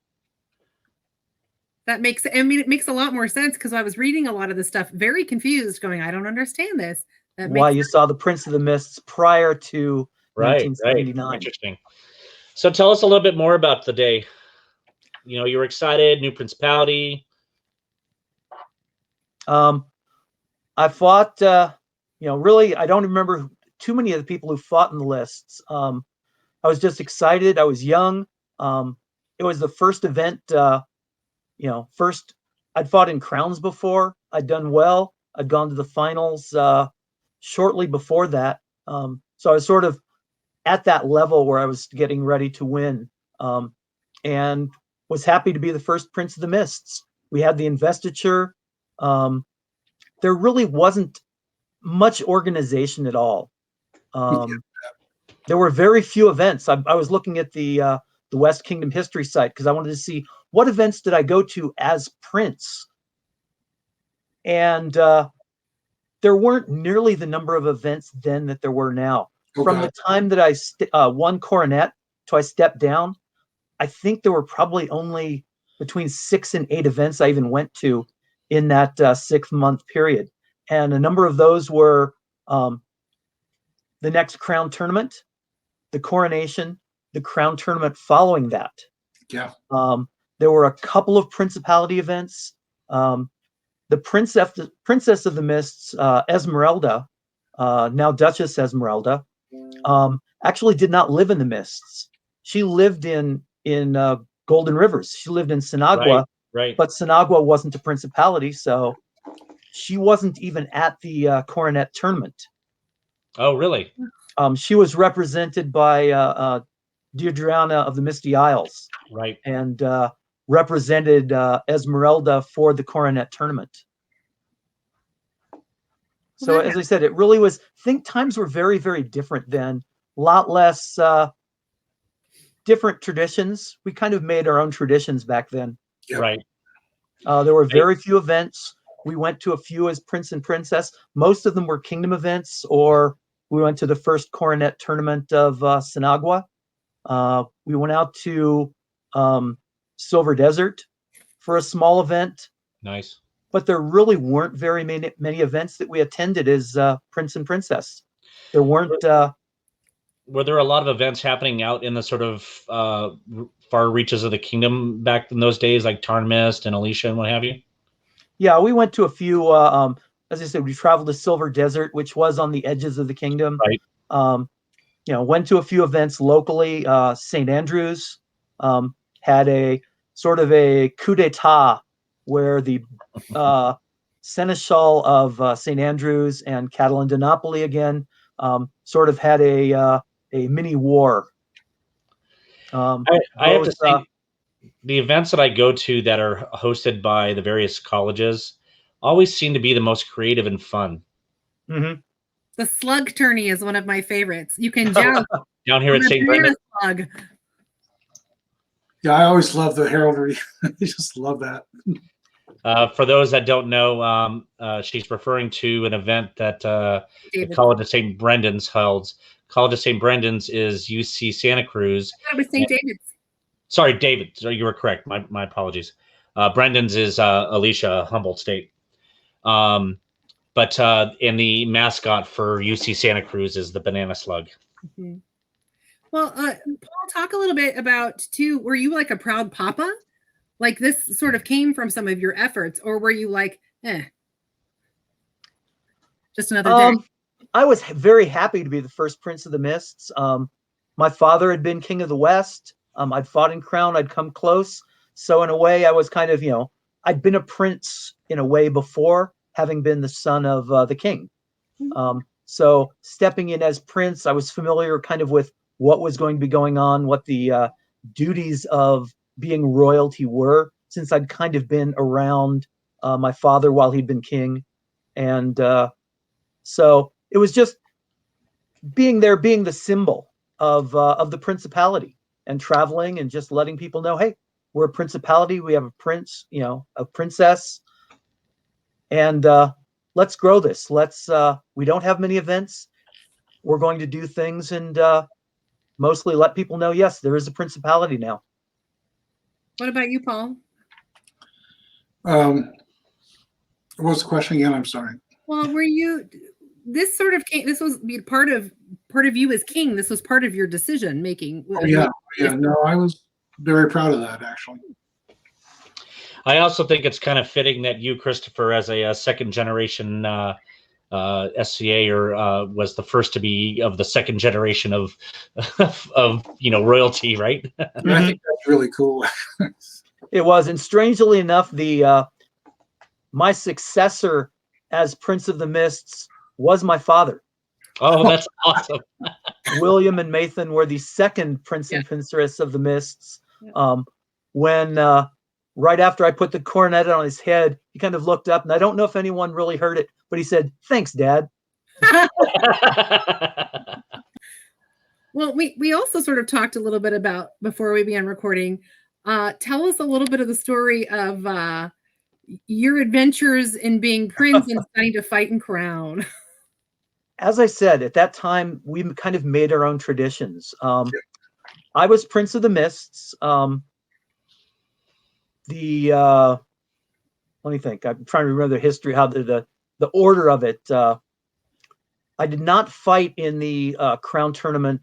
That makes, I mean, it makes a lot more sense because I was reading a lot of this stuff very confused, going, I don't understand this. That Why makes you sense. saw the Prince of the Mists prior to Right. 1979. Interesting. So tell us a little bit more about the day. You were excited, new principality. I fought, really, I don't remember too many of the people who fought in the lists. I was just excited. I was young. It was the first event, first I'd fought in crowns before. I'd done well. I'd gone to the finals shortly before that. So I was sort of at that level where I was getting ready to win, and was happy to be the first Prince of the Mists. We had the investiture. There really wasn't much organization at all. There were very few events. I was looking at the West Kingdom history site because I wanted to see what events did I go to as Prince. And there weren't nearly the number of events then that there were now. Okay. From the time that I won Coronet to I stepped down, I think there were probably only between 6 and 8 events I even went to in that 6-month period. And a number of those were the next crown tournament, the coronation, the crown tournament following that. Yeah. There were a couple of principality events. The Princess of the Mists, Esmeralda, now Duchess Esmeralda, actually did not live in the Mists. She lived in Golden Rivers. She lived in Sinagua, Right. but Sinagua wasn't a principality, so she wasn't even at the Coronet tournament. Oh, really? She was represented by Deirdreana of the Misty Isles, Right. and represented Esmeralda for the Coronet tournament. So as I said, it really was, times were very, very different then. A lot less different traditions. We kind of made our own traditions back then. Yep. Right. There were very few events. We went to a few as Prince and Princess. Most of them were kingdom events, or we went to the first Coronet tournament of Sinagua. We went out to Silver Desert for a small event. Nice. But there really weren't very many events that we attended as Prince and Princess. There weren't. Were there a lot of events happening out in the sort of far reaches of the kingdom back in those days, like Tarnmist and Alicia and what have you? Yeah, we went to a few. As I said, we traveled to Silver Desert, which was on the edges of the kingdom. Right. Went to a few events locally. St. Andrews had a sort of a coup d'etat where the Seneschal of St. Andrews and Catalan de Napoli again sort of had a mini war. I have to say, the events that I go to that are hosted by the various colleges always seem to be the most creative and fun. Mm-hmm. The slug tourney is one of my favorites. You can joust down here at St. Brendan. Slug. Yeah, I always love the heraldry. I just love that. For those that don't know, she's referring to an event that the College of St. Brendan's holds. College of St. Brendan's is UC Santa Cruz. That was St. David's. Sorry, David. So you were correct. My apologies. Brendan's is Alicia, Humboldt State. And the mascot for UC Santa Cruz is the banana slug. Mm-hmm. Well, Paul, talk a little bit about too. Were you like a proud papa? Like this sort of came from some of your efforts, or were you like, just another day? I was very happy to be the first Prince of the Mists. My father had been King of the West. I'd fought in Crown. I'd come close. So in a way, I was kind of, I'd been a prince in a way before. having been the son of the king. So stepping in as prince, I was familiar kind of with what was going to be going on, what the duties of being royalty were, since I'd kind of been around my father while he'd been king. And so it was just being there, being the symbol of the principality, and traveling and just letting people know, hey, we're a principality. We have a prince, a princess, and let's grow this. We don't have many events. We're going to do things and mostly let people know, yes, there is a principality now. What about you, Paul? What was the question again? I'm sorry. Well, this sort of came, this was part of you as king. This was part of your decision making. Oh, yeah. No, I was very proud of that, actually. I also think it's kind of fitting that you, Christopher, as a second generation SCA, or was the first to be of the second generation of royalty, right? I think that's really cool. It was, and strangely enough, my successor as Prince of the Mists was my father. Oh, that's awesome. William and Mathan were the second Prince and Princess of the Mists. When right after I put the coronet on his head, he kind of looked up, and I don't know if anyone really heard it, but he said, "Thanks, Dad." Well, we also sort of talked a little bit about, before we began recording, tell us a little bit of the story of your adventures in being prince and starting to fight and crown. As I said, at that time, we kind of made our own traditions. I was Prince of the Mists. Let me think. I'm trying to remember the history, how the order of it. I did not fight in the crown tournament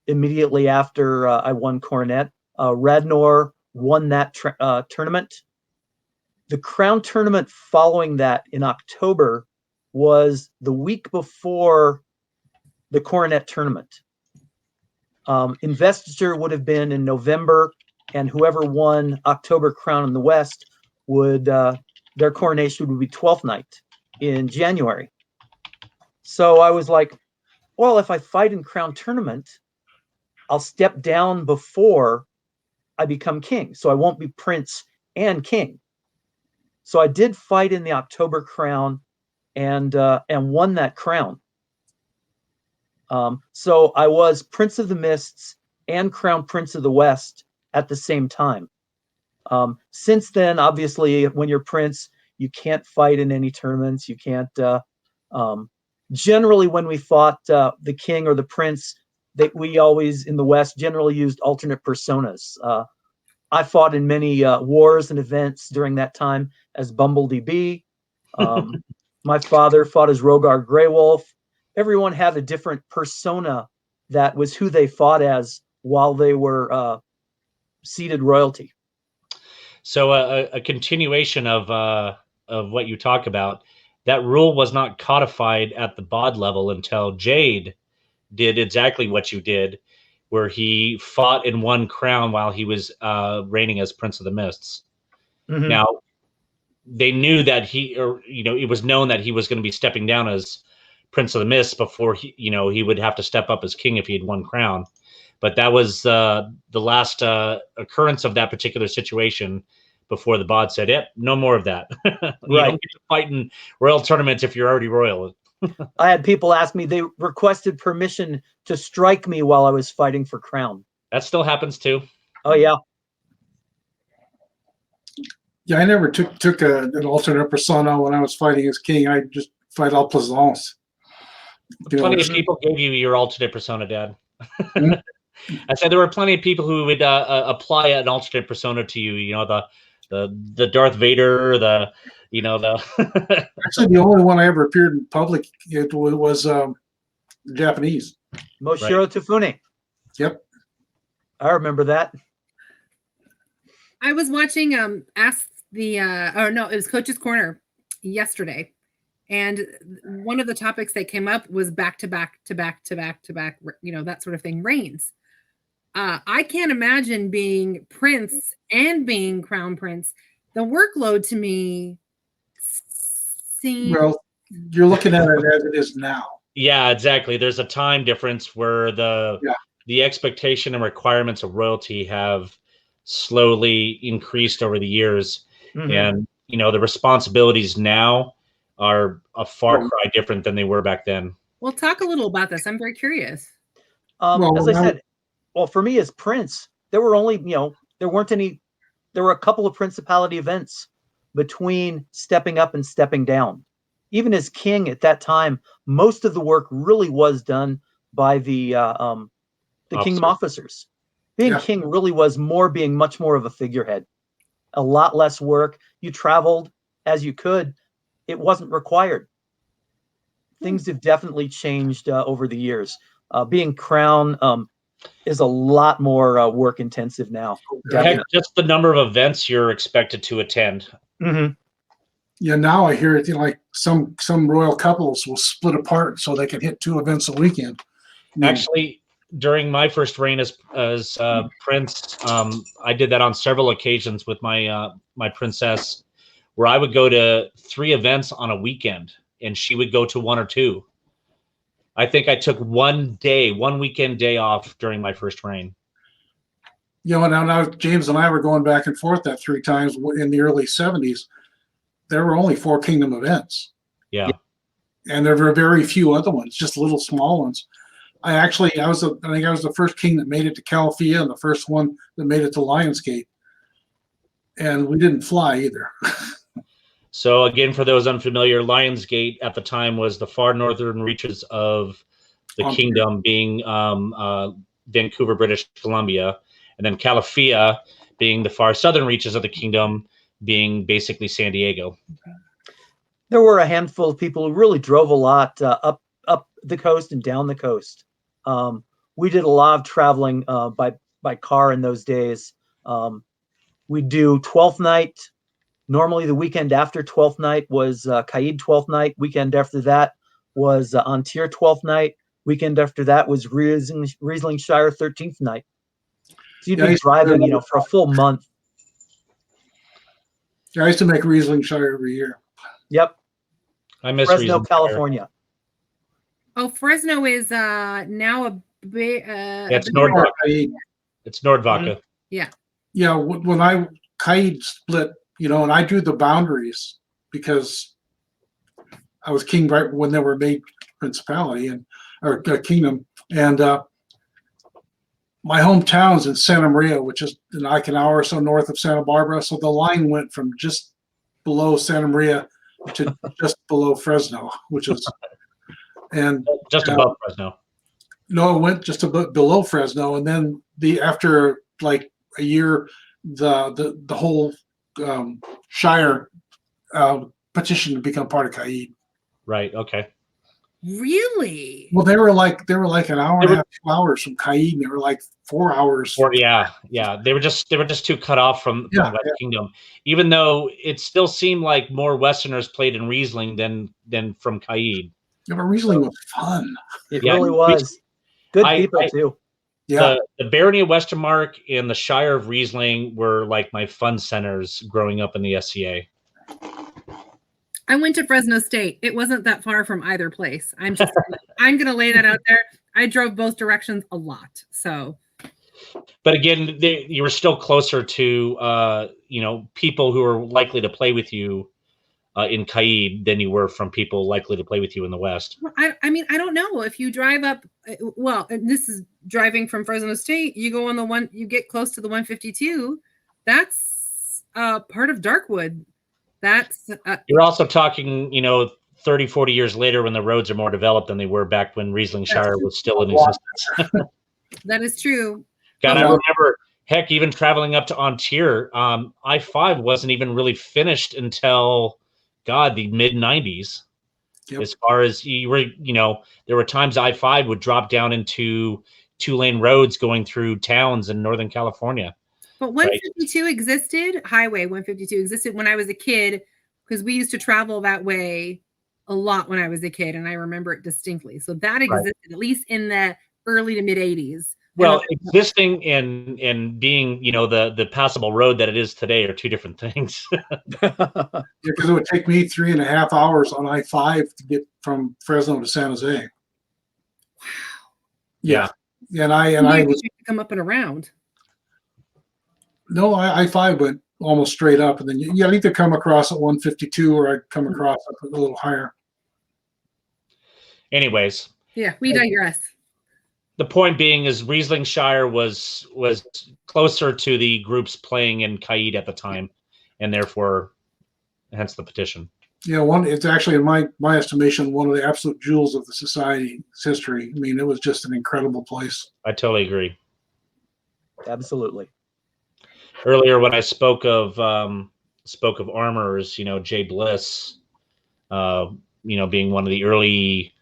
immediately after I won coronet. Radnor won that tournament. The crown tournament following that in October was the week before the coronet tournament. Investiture would have been in November, and whoever won October crown in the West would their coronation would be 12th night in January. So I was like, well, if I fight in crown tournament, I'll step down before I become king, so I won't be prince and king. So I did fight in the October crown and won that crown. So I was Prince of the Mists and Crown Prince of the West at the same time. Since then, obviously, when you're prince, you can't fight in any tournaments. You can't. Generally, when we fought the king or the prince, we always in the West generally used alternate personas. I fought in many wars and events during that time as Bumblebee Bee. My father fought as Rogar Greywolf. Everyone had a different persona that was who they fought as while they were seated royalty. So a continuation of what you talk about, that rule was not codified at the bod level until Jade did exactly what you did, where he fought in one crown while he was reigning as Prince of the Mists. Mm-hmm. Now, they knew that it was known that he was going to be stepping down as Prince of the Mists before he would have to step up as king if he had one crown. But that was the last occurrence of that particular situation before the bod said, "Yep, no more of that." You don't get to fight in royal tournaments if you're already royal. I had people ask me, they requested permission to strike me while I was fighting for crown. That still happens too. Oh, yeah. Yeah, I never took an alternate persona when I was fighting as king. I just fight all plaisance. Plenty of people gave you your alternate persona, Dad. I said there were plenty of people who would apply an alternate persona to you. You know, the Darth Vader, Actually, the only one I ever appeared in public it was Japanese. Moshiro Tofune. Yep. I remember that. I was watching it was Coach's Corner yesterday, and one of the topics that came up was back to back, that sort of thing, reigns. I can't imagine being prince and being crown prince. The workload to me See, Well, you're looking at it as it is now. Yeah, exactly. There's a time difference where Yeah. the expectation and requirements of royalty have slowly increased over the years, and the responsibilities now are a far cry different than they were back then. well, talk a little about this. I'm very curious. As I said, well, for me as prince, there were only, there weren't any, there were a couple of principality events between stepping up and stepping down. Even as king at that time, most of the work really was done by the kingdom officers. Being king really was being much more of a figurehead. A lot less work. You traveled as you could. It wasn't required. Things have definitely changed over the years. Being crown is a lot more work intensive now. Heck, just the number of events you're expected to attend. Yeah, now I hear it, like some royal couples will split apart so they can hit 2 events a weekend. Actually, during my first reign as prince, I did that on several occasions with my princess, where I would go to 3 events on a weekend, and she would go to 1 or 2. I think I took one weekend day off during my first reign. Now James and I were going back and forth that 3 times in the early 70s. There were only 4 kingdom events. Yeah. And there were very few other ones, just little small ones. I think I was the first king that made it to Calafia and the first one that made it to Lionsgate. And we didn't fly either. So again, for those unfamiliar, Lionsgate at the time was the far northern reaches of the kingdom, being Vancouver, British Columbia, and then Calafia being the far southern reaches of the kingdom, being basically San Diego. There were a handful of people who really drove a lot up the coast and down the coast. We did a lot of traveling by car in those days. We do 12th night. Normally the weekend after 12th night was Caid 12th night. Weekend after that was Antir 12th night. Weekend after that was Riesling Shire 13th night. So you'd be driving, for a full month. I used to make Riesling Shire every year. Yep. I miss Fresno, Riesling California. Oh, Fresno is now a big. It's Nordvaca. It's Nordvaca. Yeah. Yeah. When Caid split, and I drew the boundaries because I was king right when they were made principality or kingdom, and my hometown's in Santa Maria, which is like an hour or so north of Santa Barbara. So the line went from just below Santa Maria to just below Fresno, which is and just above Fresno. No, it went just a bit below Fresno, and then after like a year, the whole Shire petitioned to become part of Caid. Right. Okay. Really? Well, they were like an hour and a half, 2 hours from Caid, and they were like 4 hours. Yeah. They were just too cut off from West Kingdom, even though it still seemed like more Westerners played in Riesling than from Caid. Yeah, but Riesling was fun. It really was. Good people too. Yeah. The Barony of Westermark and the Shire of Riesling were like my fun centers growing up in the SCA. I went to Fresno State. It wasn't that far from either place. I'm going to lay that out there. I drove both directions a lot. So, but again, you were still closer to people who are likely to play with you in Caid than you were from people likely to play with you in the West. I mean, I don't know if you drive up. Well, and this is driving from Fresno State. You go on you get close to the 152. That's part of Darkwood. That's you're also talking, 30, 40 years later when the roads are more developed than they were back when Riesling Shire was still in existence. That is true. God, I remember, heck, even traveling up to Antir, I-5 wasn't even really finished until, the mid-90s. Yep. As far as you were, there were times I-5 would drop down into 2-lane roads going through towns in Northern California. But 152 existed, Highway 152 existed when I was a kid, because we used to travel that way a lot when I was a kid, and I remember it distinctly. So that existed, at least in the early to mid 80s. Well, existing and being, the passable road that it is today are two different things. Yeah, because it would take me 3.5 hours on I-5 to get from Fresno to San Jose. Wow. Yeah. And I You was have to come up and around. no, I-5 went almost straight up, and then you either come across at 152 or I'd come across up a little higher. Anyways, Yeah, we digress. the point being is Rieslingshire was closer to the groups playing in Caid at the time, and therefore, hence the petition. Yeah, it's actually, in my estimation, one of the absolute jewels of the society's history. I mean, it was just an incredible place. I totally agree. Absolutely. Earlier, when I spoke of armors, Jay Bliss, being one of the early,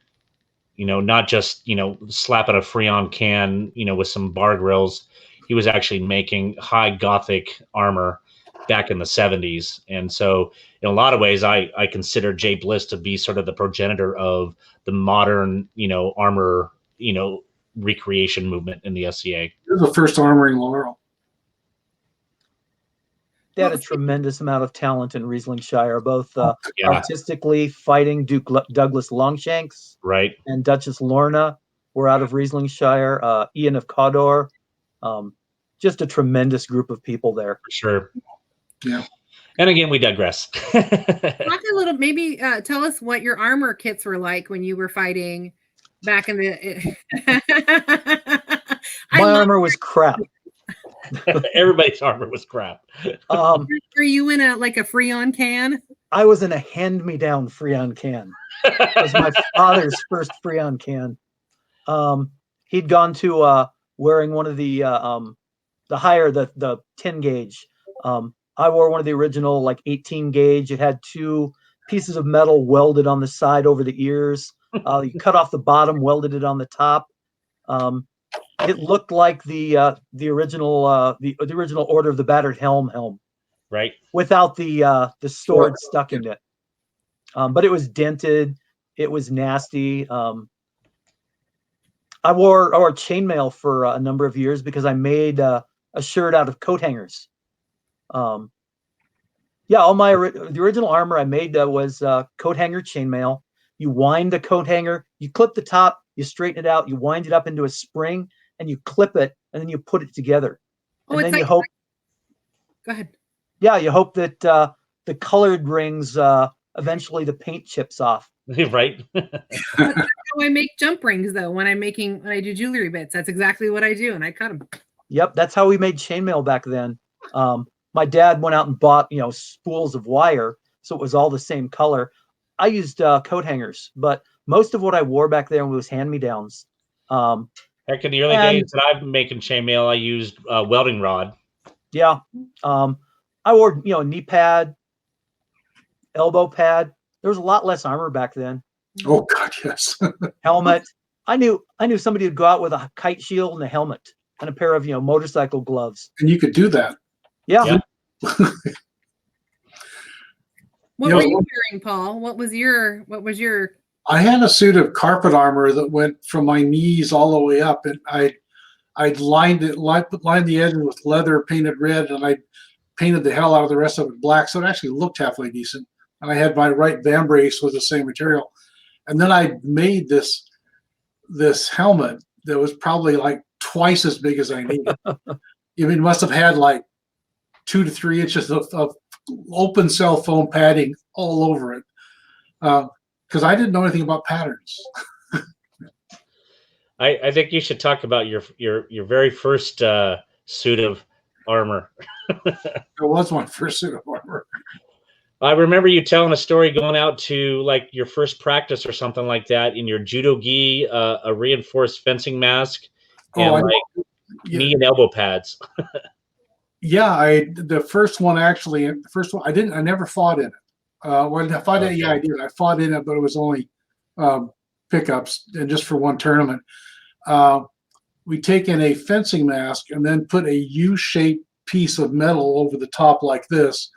not just slapping a Freon can, with some bar grills. He was actually making high Gothic armor back in the 70s, and so in a lot of ways, I consider Jay Bliss to be sort of the progenitor of the modern, armor, recreation movement in the SCA. It was the first armory in Laurel. They had a tremendous amount of talent in Rieslingshire, both artistically fighting Duke Douglas Longshanks, right, and Duchess Lorna were out of Rieslingshire. Ian of Cawdor, just a tremendous group of people there. For sure. Yeah. And again, we digress. Talk a little, maybe tell us what your armor kits were like when you were fighting back in the. My armor was crap. Everybody's armor was crap. Were you in a Freon can? I was in a hand-me-down Freon can. It was my father's first Freon can. He'd gone to wearing one of the higher, the 10 gauge. I wore one of the original 18 gauge. It had 2 pieces of metal welded on the side over the ears. You cut off the bottom, welded it on the top. It looked like the original the original Order of the Battered Helm, right? Without the sword stuck in it. But it was dented. It was nasty. I wore chainmail for a number of years because I made a shirt out of coat hangers. All the original armor I made was coat hanger chainmail. You wind the coat hanger, you clip the top, you straighten it out, you wind it up into a spring, and you clip it, and then you put it together. Oh, and then you hope. Go ahead. Yeah, you hope that the colored rings eventually the paint chips off. Right. That's how I make jump rings, though. When I do jewelry bits, that's exactly what I do, and I cut them. Yep, that's how we made chainmail back then. My dad went out and bought spools of wire, so it was all the same color. I used coat hangers, but most of what I wore back then was hand-me-downs. Heck, in the early days that I've been making chainmail, I used welding rod. Yeah. I wore, knee pad, elbow pad. There was a lot less armor back then. Oh God, yes. Helmet. I knew somebody would go out with a kite shield and a helmet and a pair of, motorcycle gloves. And you could do that. Yeah. What were you wearing, Paul? What was your? I had a suit of carpet armor that went from my knees all the way up, and I'd lined the edges with leather painted red, and I painted the hell out of the rest of it black, so it actually looked halfway decent. And I had my right vambrace with the same material, and then I made this helmet that was probably twice as big as I needed. It must have had 2 to 3 inches of open cell foam padding all over it, because I didn't know anything about patterns. I think you should talk about your very first suit of armor. It was my first suit of armor. I remember you telling a story going out to your first practice or something like that in your judo gi, a reinforced fencing mask, and knee and elbow pads. Yeah, the first one I never fought in it. When I fought in it, yeah, I did. I fought in it, but it was only pickups and just for one tournament. We'd taken a fencing mask and then put a U-shaped piece of metal over the top like this,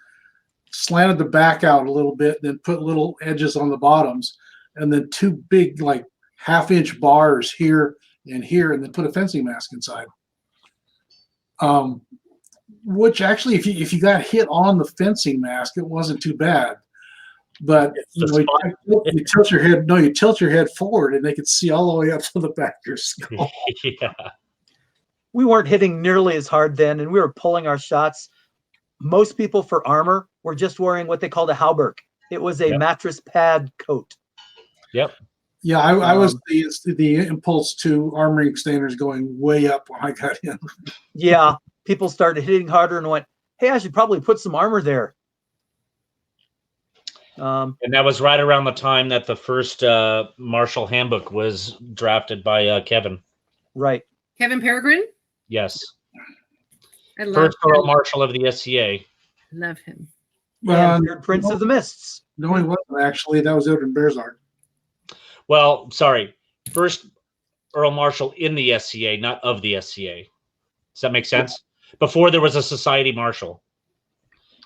slanted the back out a little bit, then put little edges on the bottoms, and then 2 big half-inch bars here and here, and then put a fencing mask inside. Which actually, if you got hit on the fencing mask, it wasn't too bad. But you tilt your head. No, you tilt your head forward, and they could see all the way up to the back of your skull. Yeah. We weren't hitting nearly as hard then, and we were pulling our shots. Most people for armor were just wearing what they called a hauberk. It was a mattress pad coat. Yep. Yeah, I was the impulse to armoring standards going way up when I got in. Yeah, people started hitting harder and went, "Hey, I should probably put some armor there." And that was right around the time that the first Marshall Handbook was drafted by Kevin. Right. Kevin Peregrine? Yes. I love First him. Earl Marshal of the SCA. Love him. And third Prince of the Mists. No, he wasn't actually. That was Odin Bearzard. Well, sorry. First Earl Marshal in the SCA, not of the SCA. Does that make sense? Before there was a Society Marshal.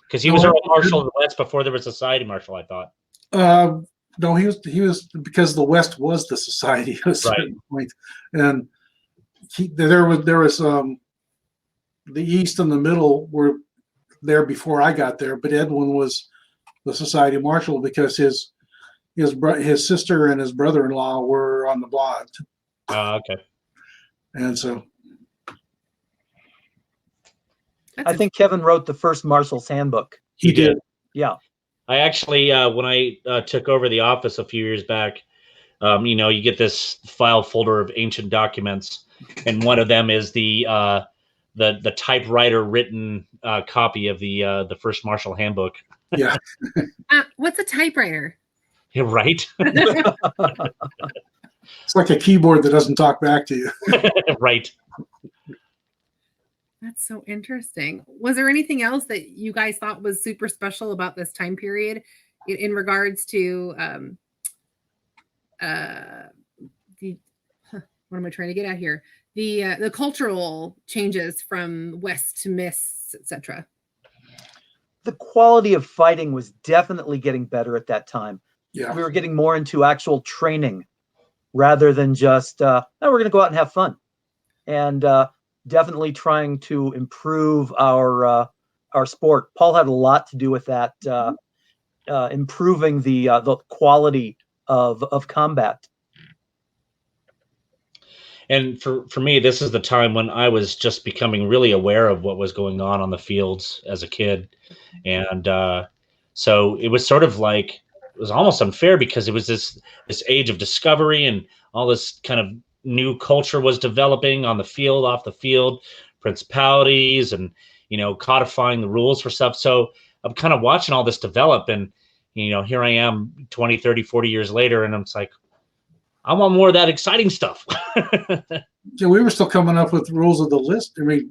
Because he was Earl Marshal of the West before there was a Society Marshal, I thought. No, he was because the West was the Society at a certain point, and there was the East and the Middle were there before I got there, but Edwin was the Society Marshal because his sister and his brother-in-law were on the blot. Okay. And so I think Kevin wrote the first Marshal's Handbook. he did. Yeah. I actually, when I took over the office a few years back, you get this file folder of ancient documents, and one of them is the typewriter written copy of the first Marshall Handbook. Yeah. What's a typewriter? Yeah, right. It's like a keyboard that doesn't talk back to you. Right. That's so interesting. Was there anything else that you guys thought was super special about this time period in regards to what am I trying to get at here? The cultural changes from West to Mists, etc. The quality of fighting was definitely getting better at that time. Yeah. We were getting more into actual training rather than just, we're going to go out and have fun. And definitely trying to improve our sport. Paul had a lot to do with that, improving the quality of combat. And for me, this is the time when I was just becoming really aware of what was going on the fields as a kid. And so it was sort of like, it was almost unfair because it was this age of discovery and all this kind of new culture was developing on the field, off the field, principalities and, codifying the rules for stuff. So I'm kind of watching all this develop and, here I am 20, 30, 40 years later. And it's like, I want more of that exciting stuff. Yeah, we were still coming up with rules of the list. I mean,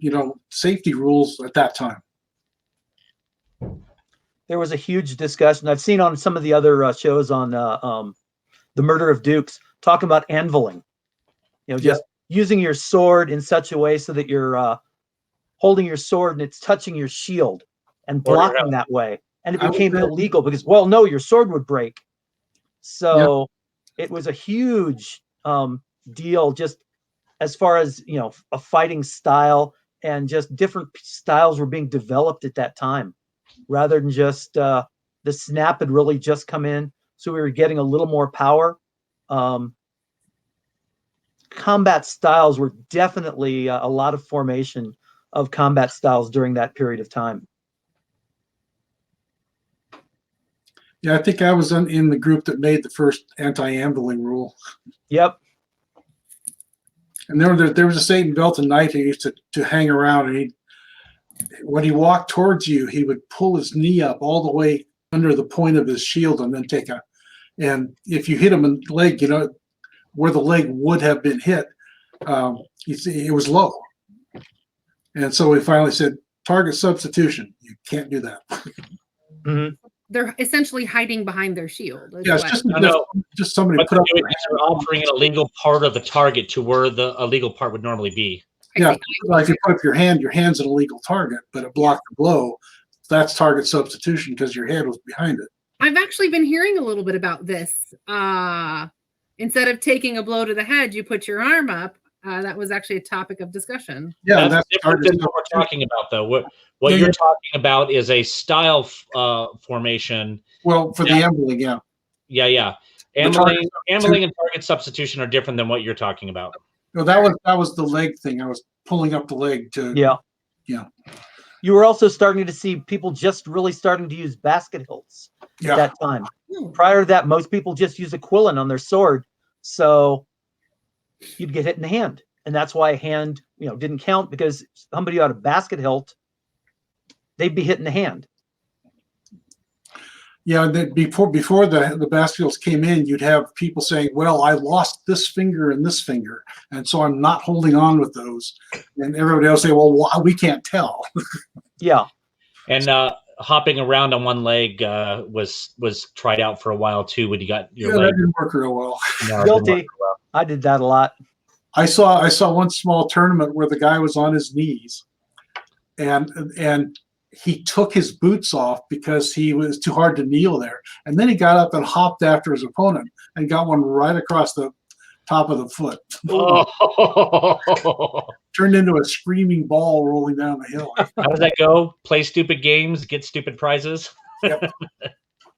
safety rules at that time. There was a huge discussion I've seen on some of the other shows on the Murder of Dukes, talking about anviling. Just using your sword in such a way so that you're holding your sword and it's touching your shield and blocking that way. And it became illegal because, your sword would break. So it was a huge deal just as far as, a fighting style, and just different styles were being developed at that time rather than just the snap had really just come in. So we were getting a little more power. Combat styles were definitely a lot of formation of combat styles during that period of time. Yeah, I think I was in the group that made the first anti-ambling rule. Yep. And there was a Satan Belton knight who used to hang around, and when he walked towards you, he would pull his knee up all the way under the point of his shield and then and if you hit him in the leg, where the leg would have been hit, it was low. And so we finally said, target substitution. You can't do that. Mm-hmm. They're essentially hiding behind their shield. Yeah, it's just somebody But put up. they're offering an illegal part of the target to where the illegal part would normally be. Yeah, like if you put up your hand's an illegal target, but it blocked the blow. That's target substitution because your head was behind it. I've actually been hearing a little bit about this. Instead of taking a blow to the head, you put your arm up. that was actually a topic of discussion. Yeah, That's different started than what we're talking about, though. What Yeah, you're yeah. talking about is a style formation. Well, for the ambling, yeah. Yeah. Ambling and target substitution are different than what you're talking about. No, that was the leg thing. I was pulling up the leg to. Yeah. Yeah. You were also starting to see people just really starting to use basket hilts at that time. Prior to that, most people just use a quillen on their sword, so you'd get hit in the hand, and that's why hand, didn't count, because somebody out of basket hilt, they'd be hit in the hand. Yeah, before the basket hilts came in, you'd have people saying, "Well, I lost this finger and this finger, and so I'm not holding on with those," and everybody else say, "Well, we can't tell." Yeah. And hopping around on one leg was tried out for a while too. When you got your leg, that didn't work real well. No, Guilty. I did that a lot. I saw one small tournament where the guy was on his knees, and he took his boots off because he was too hard to kneel there, and then he got up and hopped after his opponent and got one right across the top of the foot. Oh. Turned into a screaming ball rolling down the hill. How does that go? Play stupid games, get stupid prizes. Yep.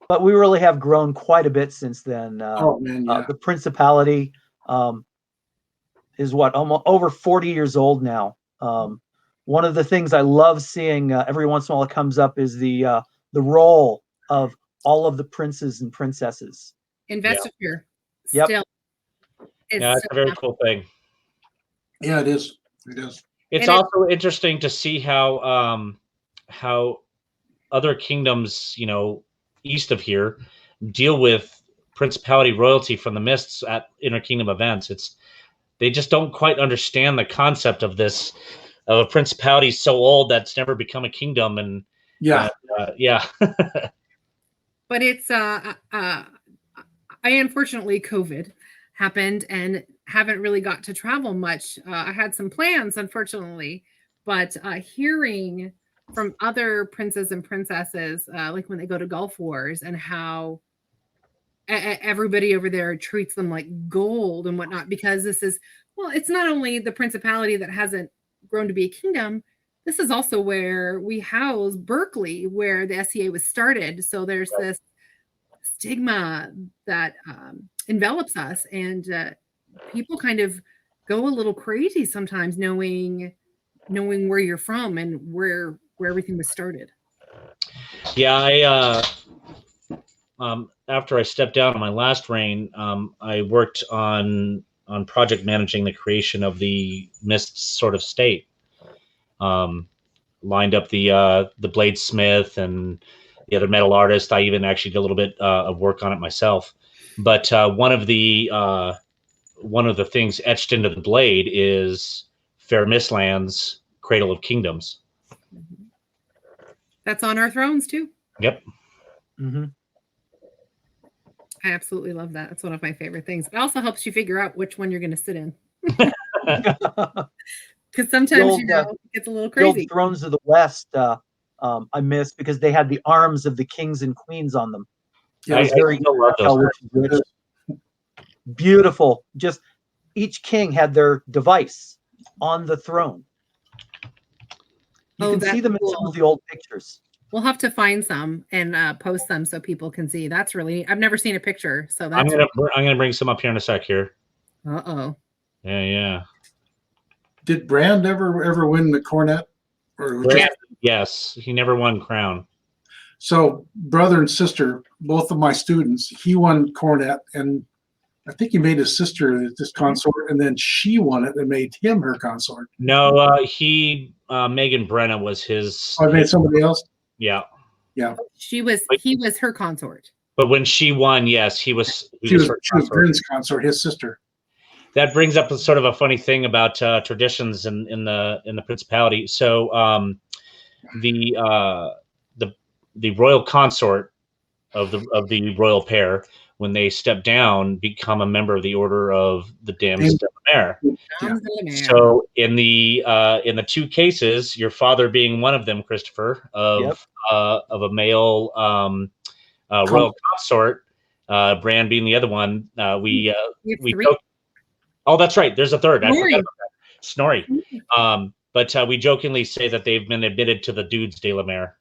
But we really have grown quite a bit since then. Oh man, yeah. The Principality is almost over 40 years old now. One of the things I love seeing every once in a while it comes up is the role of all of the princes and princesses. Investiture. Yep. Still. It's a very cool thing. Yeah, it is. It is. It's also interesting to see how other kingdoms, east of here, deal with Principality royalty from the Mists at Interkingdom events. They just don't quite understand the concept of this, of a principality so old that's never become a kingdom, and yeah. But it's I unfortunately COVID happened and haven't really got to travel much. I had some plans, unfortunately, but hearing from other princes and princesses, like when they go to Gulf Wars, and how everybody over there treats them like gold and whatnot, because it's not only the Principality that hasn't grown to be a kingdom. This is also where we house Berkeley, where the SCA was started. So there's this stigma that envelops us, and people kind of go a little crazy sometimes, knowing where you're from and where everything was started. Yeah, I after I stepped down on my last reign, I worked on project managing the creation of the Mist sort of state. Lined up the bladesmith and the other metal artist. I even actually did a little bit of work on it myself. But one of the things etched into the blade is Fair Mistland's Cradle of Kingdoms. That's on our thrones too. Yep. Mm-hmm. I absolutely love that. It's one of my favorite things. It also helps you figure out which one you're going to sit in. Because sometimes it gets a little crazy. The old Thrones of the West, I miss, because they had the arms of the kings and queens on them. Yeah, I very love those. Beautiful. Just each king had their device on the throne. You can see them in some of the old pictures. We'll have to find some and post them so people can see. That's really, I've never seen a picture. So that's I'm gonna bring some up here in a sec here. Uh-oh. Yeah. Did Brand ever win the cornet? Yes, he never won crown. So brother and sister, both of my students, he won cornet, and I think he made his sister his consort, and then she won it and made him her consort. No, Megan Brenna was his. Oh, I made somebody else. Yeah. He was her consort. But when she won, yes, she was Brand's consort, his sister. That brings up a sort of a funny thing about traditions in the Principality. So the royal consort of the royal pair, when they step down, become a member of the Order of the Dames de la Mer. Yeah. So in the two cases, your father being one of them, Christopher, of a male royal consort, Bran being the other one, we took Oh, that's right. There's a third. I Snorri. forgot about that. Snorri. But we jokingly say that they've been admitted to the Dudes de la Mer.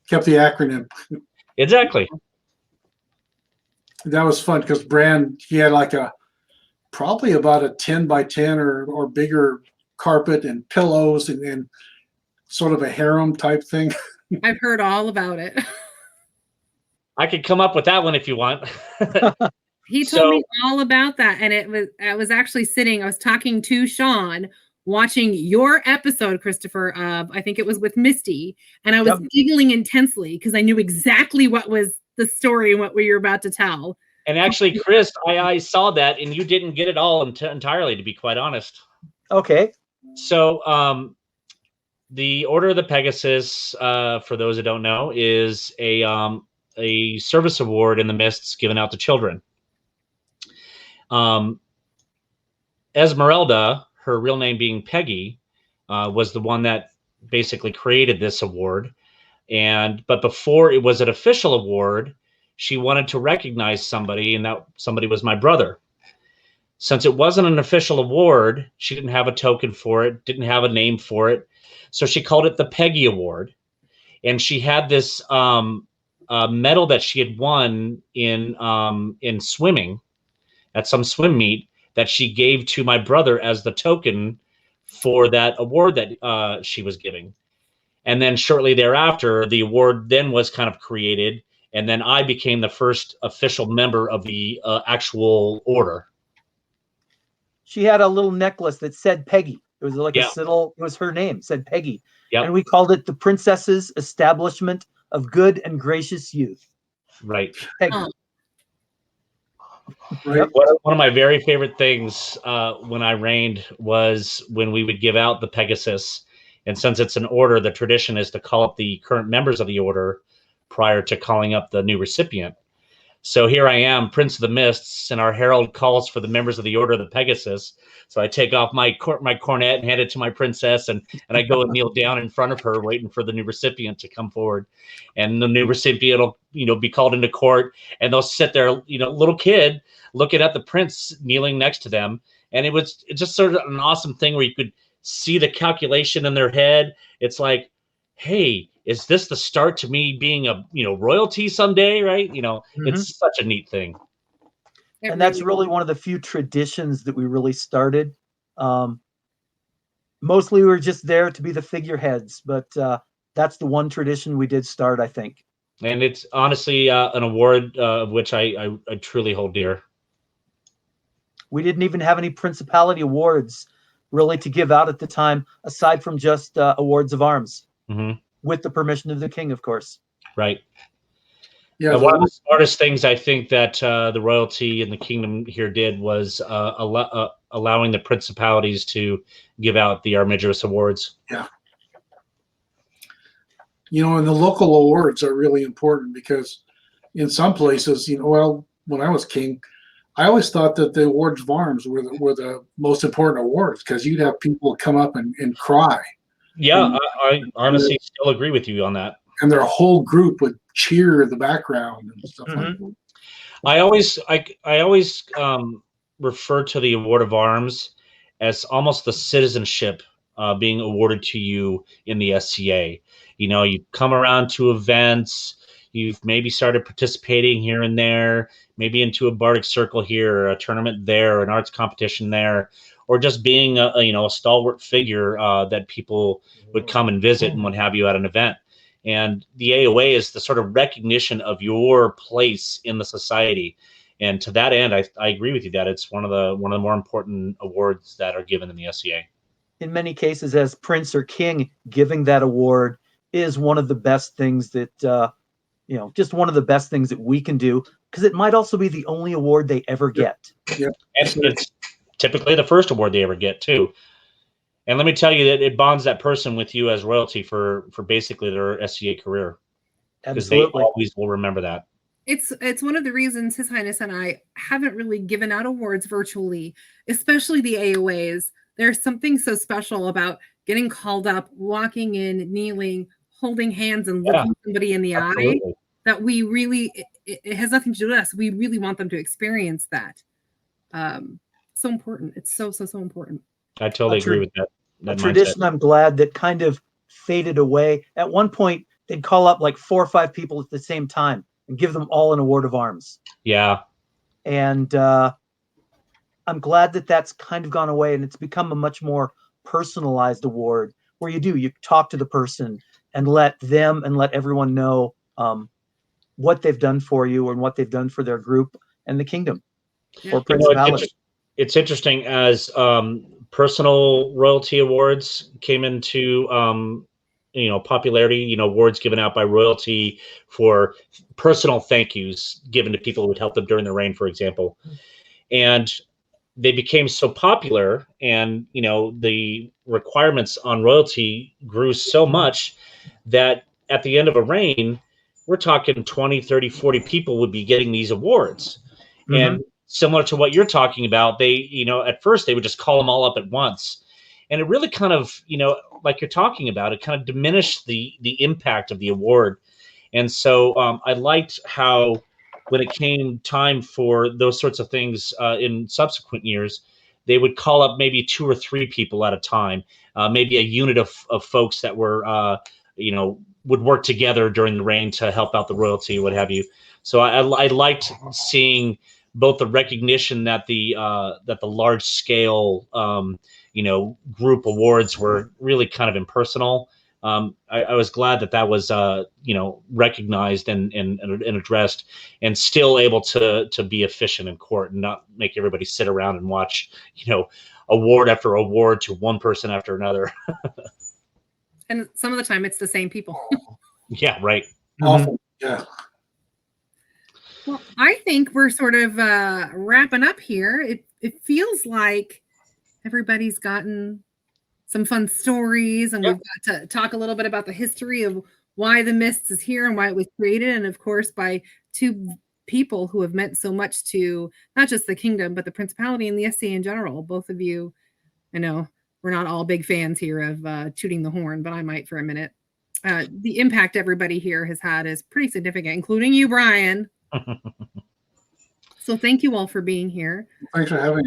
Kept the acronym. Exactly. That was fun because Bran, he had like probably about a 10 by 10 or bigger carpet and pillows and sort of a harem type thing. I've heard all about it. I could come up with that one if you want. He told me all about that, and I was actually sitting. I was talking to Sean, watching your episode, Christopher, of I think it was with Misty, and I was giggling intensely because I knew exactly what was the story and what we were about to tell. And actually, Chris, I saw that, and you didn't get it all entirely, to be quite honest. Okay. So, the Order of the Pegasus, for those that don't know, is a service award in the Mists given out to children. Esmeralda, her real name being Peggy, was the one that basically created this award. But before it was an official award, she wanted to recognize somebody, and that somebody was my brother. Since it wasn't an official award, she didn't have a token for it, didn't have a name for it. So she called it the Peggy Award. And she had this medal that she had won in swimming at some swim meet that she gave to my brother as the token for that award that she was giving. And then shortly thereafter, the award then was kind of created, and then I became the first official member of the actual order. She had a little necklace that said Peggy. It was like Yeah. it was her name, said Peggy. Yep. And we called it the Princess's Establishment of Good and Gracious Youth. Right. Peggy. Right. One of my very favorite things when I reigned was when we would give out the Pegasus. And since it's an order, the tradition is to call up the current members of the order prior to calling up the new recipient. So here I am, Prince of the Mists, and our herald calls for the members of the Order of the Pegasus. So I take off my cornet and hand it to my princess, and I go and kneel down in front of her, waiting for the new recipient to come forward. And the new recipient will, be called into court, and they'll sit there, little kid looking at the prince kneeling next to them. And it's just sort of an awesome thing where you could see the calculation in their head. It's like, hey, is this the start to me being a royalty someday, right? It's such a neat thing. And that's really one of the few traditions that we really started. Mostly we were just there to be the figureheads, but that's the one tradition we did start, I think. And it's honestly an award of which I truly hold dear. We didn't even have any Principality awards really to give out at the time, aside from just awards of arms. Mm-hmm. With the permission of the king, of course. Right. Yeah. One of the smartest things I think that the royalty and the kingdom here did was allowing the principalities to give out the Armigerous awards. Yeah. And the local awards are really important because in some places, when I was king, I always thought that the awards of arms were the most important awards because you'd have people come up and cry. Yeah, I honestly still agree with you on that. And their whole group would cheer in the background and stuff like that. I always refer to the Award of Arms as almost the citizenship being awarded to you in the SCA. You come around to events, you've maybe started participating here and there, maybe into a bardic circle here, or a tournament there, or an arts competition there, or just being a stalwart figure that people would come and visit and what have you at an event. And the AOA is the sort of recognition of your place in the society. And to that end, I agree with you that it's one of the more important awards that are given in the SCA. In many cases, as prince or king, giving that award is one of the best things that just one of the best things that we can do, because it might also be the only award they ever get. Yeah. And it's typically the first award they ever get too. And let me tell you that it bonds that person with you as royalty for basically their SCA career. Because they always will remember that. It's one of the reasons His Highness and I haven't really given out awards virtually, especially the AOAs. There's something so special about getting called up, walking in, kneeling, holding hands, and looking somebody in the eye that we really, it has nothing to do with us. We really want them to experience that. So important. It's so important. I totally agree with that. A tradition I'm glad that kind of faded away. At one point, they'd call up like 4 or 5 people at the same time and give them all an award of arms. Yeah. And I'm glad that that's kind of gone away, and it's become a much more personalized award where you talk to the person and let them and let everyone know what they've done for you and what they've done for their group and the kingdom or principality. It's interesting as personal royalty awards came into popularity. Awards given out by royalty for personal thank yous given to people who would help them during the reign, for example, and they became so popular, and the requirements on royalty grew so much that at the end of a reign, we're talking 20, 30, 40 people would be getting these awards. Mm-hmm. And similar to what you're talking about, they, at first they would just call them all up at once. And it really kind of, like you're talking about, it kind of diminished the impact of the award. And so I liked how when it came time for those sorts of things in subsequent years, they would call up maybe 2 or 3 people at a time, maybe a unit of folks that were, would work together during the reign to help out the royalty, what have you. So I liked seeing both the recognition that the large scale, group awards were really kind of impersonal. I was glad that was, recognized and addressed, and still able to be efficient in court and not make everybody sit around and watch, award after award to one person after another. And some of the time it's the same people. Yeah, right. Awful. Yeah. Well, I think we're sort of wrapping up here. It feels like everybody's gotten some fun stories, and we've got to talk a little bit about the history of why the Mists is here and why it was created, and of course by 2 people who have meant so much to not just the kingdom but the Principality and the SCA in general. Both of you, I know we're not all big fans here of tooting the horn, but I might for a minute. The impact everybody here has had is pretty significant, including you, Brion. So thank you all for being here. Thanks for having me.